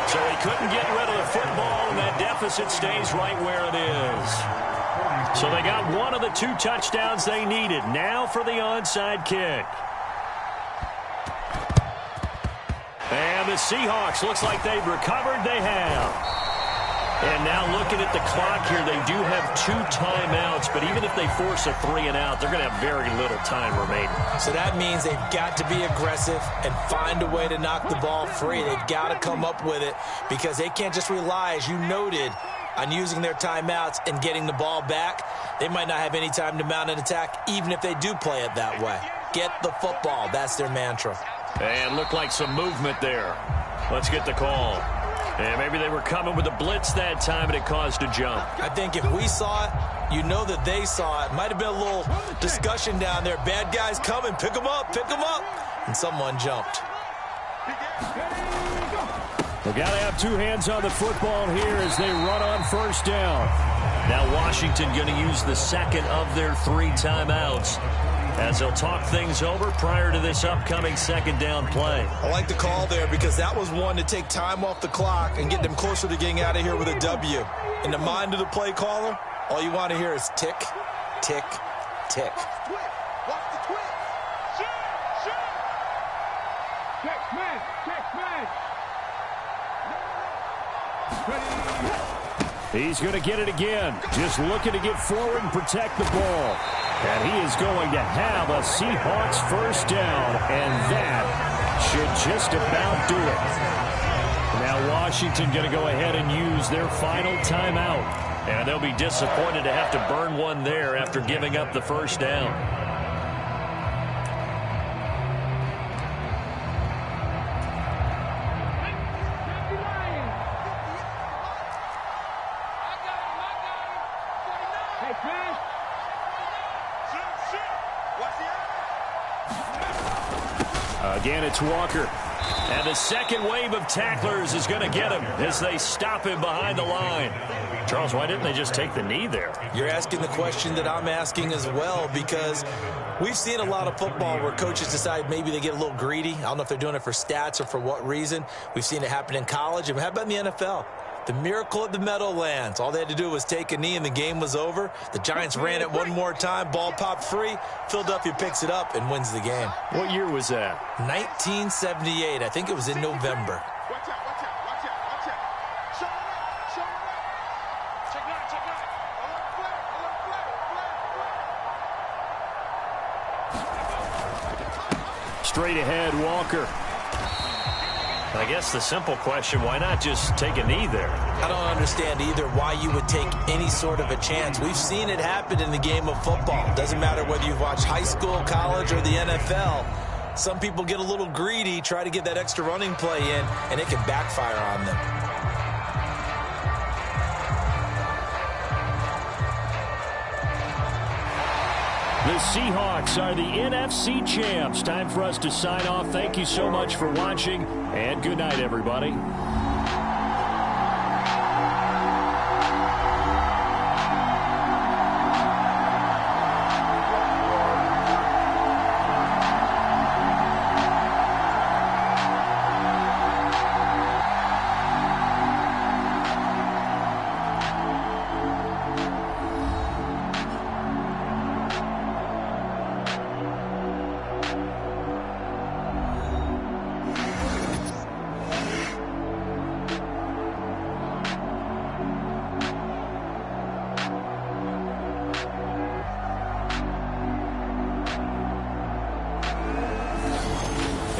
So he couldn't get rid of the football, and that deficit stays right where it is. So they got one of the 2 touchdowns they needed. Now for the onside kick. And the Seahawks, looks like they've recovered. They have. And now looking at the clock here, they do have 2 timeouts, but even if they force a 3-and-out, they're going to have very little time remaining. So that means they've got to be aggressive and find a way to knock the ball free. They've got to come up with it because they can't just rely, as you noted, on using their timeouts and getting the ball back. They might not have any time to mount an attack, even if they do play it that way. Get the football. That's their mantra. And looked like some movement there. Let's get the call. And maybe they were coming with a blitz that time, and it caused a jump. I think if we saw it, you know that they saw it. Might have been a little discussion down there. Bad guys coming. Pick them up. Pick them up. And someone jumped. They've got to have 2 hands on the football here as they run on 1st down. Now Washington going to use the 2nd of their 3 timeouts as they'll talk things over prior to this upcoming 2nd down play. I like the call there because that was one to take time off the clock and get them closer to getting out of here with a W. In the mind of the play caller, all you want to hear is tick, tick, tick. He's going to get it again. Just looking to get forward and protect the ball. And he is going to have a Seahawks 1st down. And that should just about do it. Now Washington going to go ahead and use their final timeout. And they'll be disappointed to have to burn one there after giving up the 1st down. Again, it's Walker. And the 2nd wave of tacklers is going to get him as they stop him behind the line. Charles, why didn't they just take the knee there? You're asking the question that I'm asking as well, because we've seen a lot of football where coaches decide maybe they get a little greedy. I don't know if they're doing it for stats or for what reason. We've seen it happen in college. And how about in the NFL? The miracle at the Meadowlands. All they had to do was take a knee and the game was over. The Giants ran it one more time. Ball popped free. Philadelphia picks it up and wins the game. What year was that? 1978. I think it was in November. Watch out, watch out, watch out, watch out. Show it up, show it up. Check line, check line. Alert, Straight ahead, Walker. I guess the simple question, why not just take a knee there? I don't understand either why you would take any sort of a chance. We've seen it happen in the game of football. Doesn't matter whether you've watched high school, college, or the NFL. Some people get a little greedy, try to get that extra running play in, and it can backfire on them. The Seahawks are the NFC champs. Time for us to sign off. Thank you so much for watching, and good night, everybody.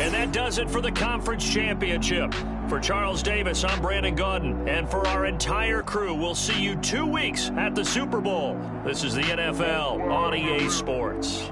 And that does it for the conference championship. For Charles Davis, I'm Brandon Gaudin. And for our entire crew, we'll see you 2 weeks at the Super Bowl. This is the NFL on EA Sports.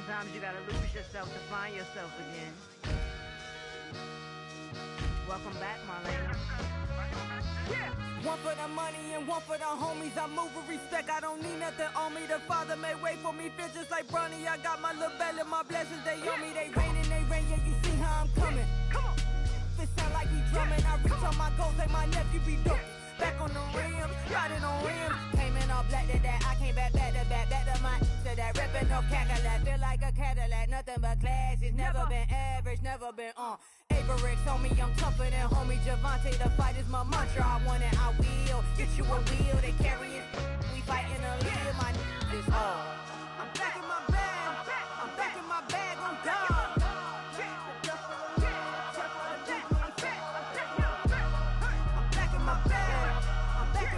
Sometimes you gotta lose yourself to find yourself again. Welcome back, Marlena. Yeah. One for the money and one for the homies. I move with respect, I don't need nothing on me. The Father may wait for me, fit just like Bronny. I got my little belly, my blessings, they on me. They rain and they rain, yeah, you see how I'm coming. Come on. It sound like he drumming. I reach on my goals like my nephew be dope. Back on the rims, riding on rims. Came in all black to that, I came back to my to that ripping no Cadillac. Feel like a Cadillac, nothing but class. It's never been average, never been on. Averix, homie, I'm tougher than homie Javante. The fight is my mantra, I want it, I will. Get you a wheel, they carry it. We fighting a live, my is all. I'm back in my bag, I'm back in my bag on God.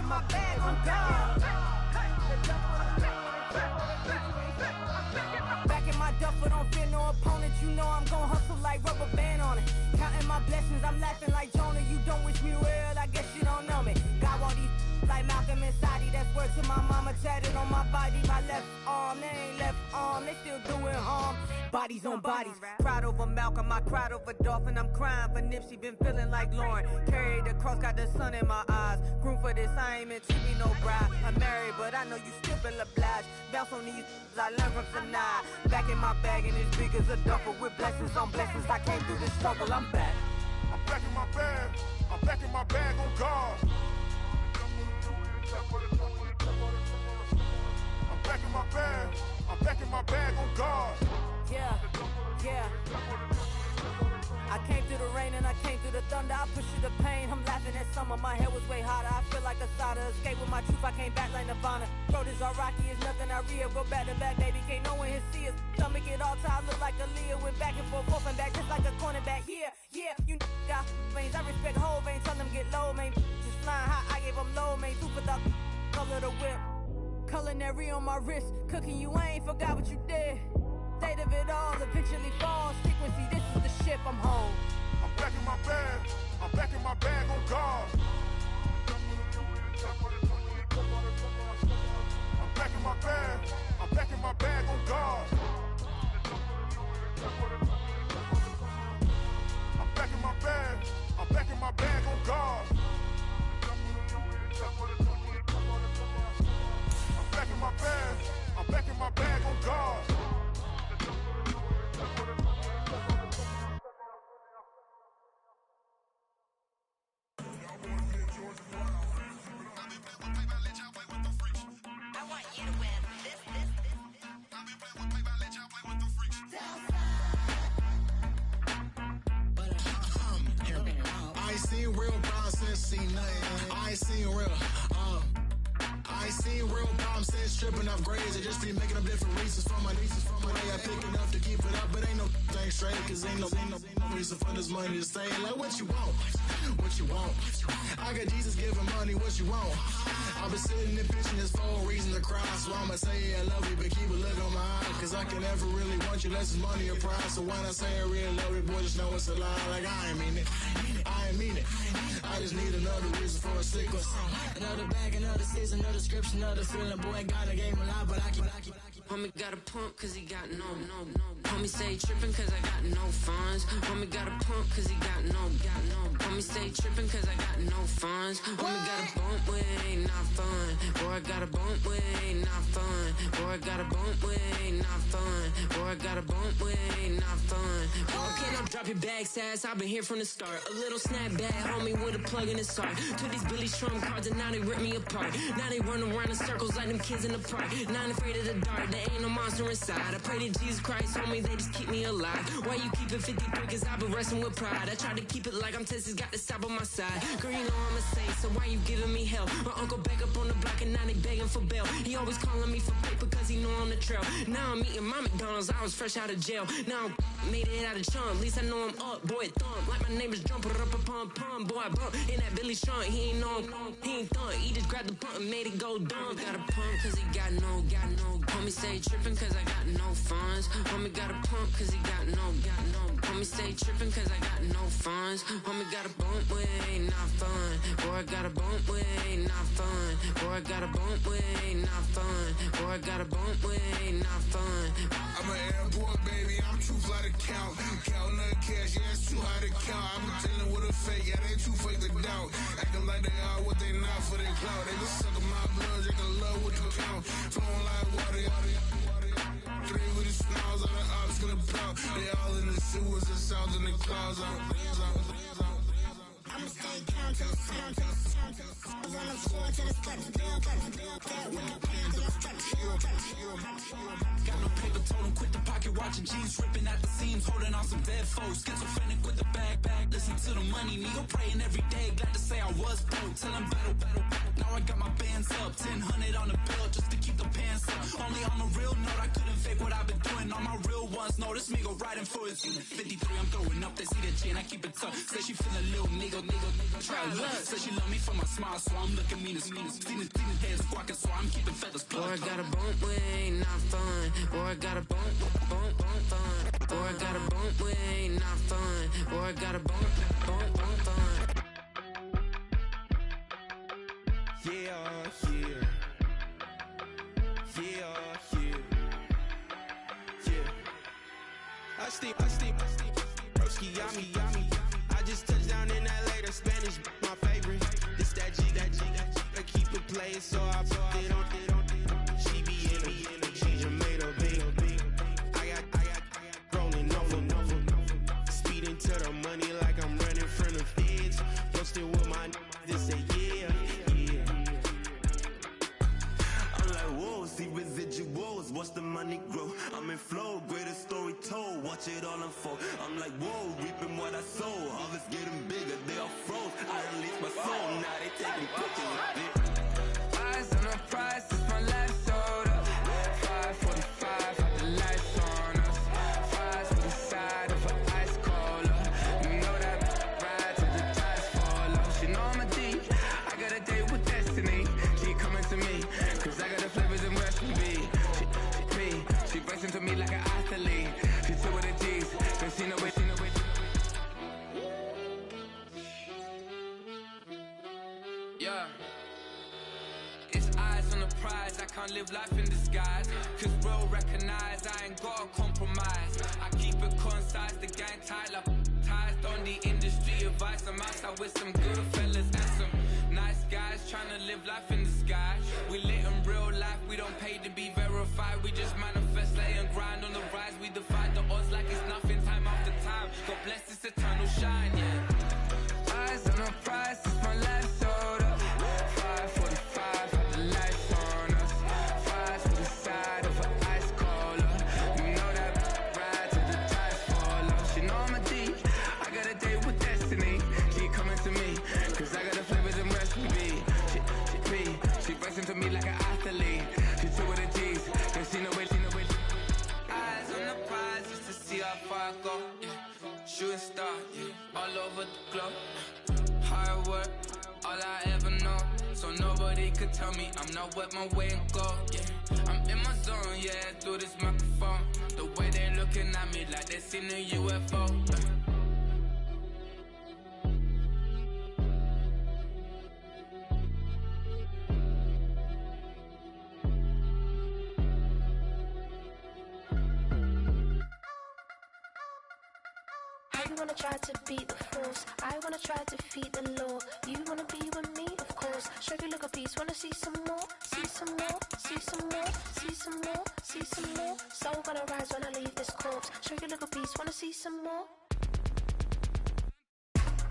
My bag on God. Back in my duffel, don't fear no opponent. You know I'm gon' hustle like rubber band on it. Counting my blessings, I'm laughing like Jonah. You don't wish me well, I guess you don't know me. Got all these like Malcolm and Sadie. That's word to my mama, tatted on my body. My left arm, they ain't left arm, they still doing harm. Bodies on bodies, proud over Malcolm, I cried over Dolphin. I'm crying for Nipsey, been feeling like Lauren. Carried the cross, got the sun in my eyes. Groom for this, I ain't meant to be no bride. I'm married, but I know you still feel obliged. Bounce on these, I learned from Sanaa. Back in my bag, and it's big as a duffel. With blessings on blessings, I came through the struggle, I'm back. I'm back in my bag, I'm back in my bag on God. I'm back in my bag, I'm back in my bag on God. Yeah, yeah. I came through the rain and I came through the thunder. I pushed through the pain, I'm laughing at summer. My head was way hotter, I feel like a solder. Escape with my truth, I came back like Nirvana. Road is all rocky, it's nothing I real. Go back to back, baby, can't no one here see us. Stomach it all tied, look like a Leah. Went back and forth and back, just like a cornerback. Yeah, yeah, you got veins, I respect whole veins. Tell them get low, man. Just flying high, I gave them low, man. Super the color the whip. Culinary on my wrist, cooking you, I ain't forgot what you did. State of it all, eventually falls. Frequency, this is the ship, I'm home. I'm back in my bag, I'm back in my bag on God. my bag on guard. I'm backing my bag. I'm backing my bag on guard. I'm backing my bag. I'm backing my bag on guard. I ain't seen real problems since seen nothing. I ain't seen real, I ain't seen real problems since tripping off grades. I just be making up different reasons for my nieces. From my way I pick it up to keep it up, but ain't no thing straight. Cause ain't no reason for this money to stay. Like what you want, what you want. I got Jesus giving money, what you want. I've been sitting and pitching this for a reason to cry. So I'ma say I love you, but keep a look on my eye. Cause I can never really want you unless it's money or pride. So when I say I really love you, boy, just know it's a lie. Like I ain't mean it, I ain't mean it. I just need another reason for a sickle. Another bag, another season, another description, another feeling. Boy, got a game a lot, but I keep. Homie got a pump cause he got no. Homie stay trippin' cause I got no funds. Homie got a pump cause he got no. Homie stay trippin' cause I got no funds. Homie got a bump with ain't not fun. Boy, I got a bump with ain't not fun. Boy, I got a bump with ain't not fun. Boy, I got a bump with ain't not fun. Okay, now drop your bag, sass. I've been here from the start. A little snapback, homie, with a plug in his heart. Took these Billy Trump cards and now they rip me apart. Now they run around in circles like them kids in the park. Not afraid of the dark, there ain't no monster inside. I pray to Jesus Christ, homie, they just keep me alive. Why you keep it 53? Cause I've been wrestling with pride. I try to keep it like I'm Texas, got the stop on my side. Girl, you know I'm a saint, so why you giving me hell? My uncle back up on the block and now they begging for bail. He always calling me for paper cause he know I'm the trail. Now I'm eating my McDonald's, I was fresh out of jail. Now I'm made it out of chum, at least I know I'm up, boy, thump. Like my neighbor's jumper up a pum. Boy, I bump in that Billy Trump, he ain't know, he ain't thump. He just grabbed the pump and made it go dumb. Got a pump cause he got no. Homie stay trippin' cause I got no funds. Homie got a pump cause he got no. Homie stay trippin' cause I got no funds. Homie got a bump with ain't not fun. Boy, I got a bump with ain't not fun. Boy, I got a bump with ain't not fun. Boy, I got a bump with ain't not fun. I'm an airport baby, I'm too fly to count. Counting the cash, yeah, it's too high to count. I'm dealing with a fake, yeah, they too fake to doubt. Acting like they are what they not for their clout. They just suckin' my blood, they can love what you count. Flowing like water, three with the smiles on the ops gonna plow. They all in the sewers, the south in the clouds. I'ma stay down to the sound, to the sound, to the sound. On the floor to the steps, build that with the pan to the steps. Got no paper, told him quit the pocket, watching jeans ripping at the seams, holding on some dead foes. Schizophrenic with the bag, listen to the money, nigga praying every day. Glad to say I was broke, tell him battle. Now I got my bands up, 1000 on the bill just to keep the pants up. Only on a real note, I couldn't fake what I've been doing. All my real ones know this nigga riding for his 53. I'm throwing up, they see the chain, I keep it tough. Say she feeling little nigga, try to look. Say she love me for my smile, so I'm looking mean as seen his head squawking, so I'm keeping feathers plucked. Boy, I got a bump with ain't not fun. Boy, I got a bump fun. Boy, I got a bump with ain't not fun. Boy, I got a bump fun. Yeah. I steam, broski, yummy. I just touched down in LA, the Spanish, my favorite. This that G, I keep it playing, so I put it on. She be in it, she just made a big. I got rolling over, speeding to the money like I'm running from the feds. Posted with my this say yeah. I'm like, whoa, see residuals, watch the money grow. I'm in flow, greatest story told, watch it all unfold. I'm like, whoa, reaping what I sow. Harvest getting bigger, they all froze. I release my soul, now they taking pictures of it. Eyes on the prize, it's my last soda. 5:45, had the lights on us. Fries with the side of an ice cola. You know that ride till the tires fall off. She know I'm a D, I got a date with destiny. She coming to me, cause I got the flavors and recipe. She racing to me like an athlete. She took with the G's, then she know it. Yeah. It's eyes on the prize, I can't live life in disguise. Cause real recognize I ain't gotta compromise. I keep it concise, the gang tight like ties on the industry advice. I'm outside with some good fellas and some nice guys trying to live life in the sky. We lit in real life, we don't pay to be verified. We just manifest, lay and grind on the rise. We defy the odds like it's nothing, time after time. God bless this eternal shine, yeah. Eyes on the prize, it's my last soda. 5:45, had the lights on us. Fries for the side of an ice cola. You know that ride till the tires fall off. She know I'm a D, I got a date with destiny. She coming to me, cause I got the flavors and recipe. She racing to me like an athlete. She took with the G's, cause she know where. Eyes on the prize just to see how far I go, yeah. Shooting star, yeah, all over the globe. Hard work, all I ever know. So nobody could tell me I'm not wet my way and go, yeah. I'm in my zone, yeah, through this microphone. The way they looking at me like they seen a UFO, You wanna try to beat the force, I wanna try to defeat the law. You wanna be with me, of course. Show you look a piece, wanna see some more, see some more, see some more, see some more, see some more. Soul gonna rise when I leave this corpse. Show you look a piece, wanna see some more.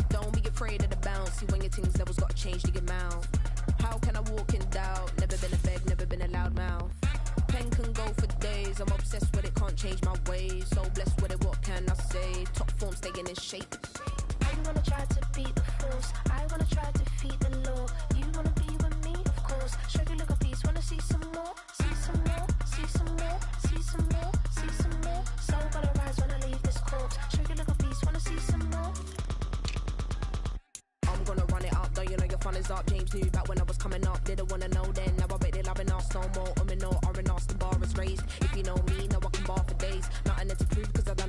Don't be afraid of the bounce. See when your things levels got changed to your mouth. How can I walk in doubt? Never been a beg, never been a loud mouth. Pen can go for days. I'm obsessed with it, can't change my ways. So blessed with it, what can I say? Top form staying in shape. You wanna try to beat the force, I wanna try to defeat the law. You wanna be with me, of course. Show you look a piece, wanna see some more, see some more, see some more, see some more, see some more. Soul gonna rise when I leave this corpse. Show you look a piece, wanna see some more. I'm gonna run it up, though you know your fun is up. James knew back when I was coming up, didn't wanna know then. Now I bet they loving us no more. No, R and us, the bar is raised. If you know me, now I can bar for days. Nothing there to prove, cause I done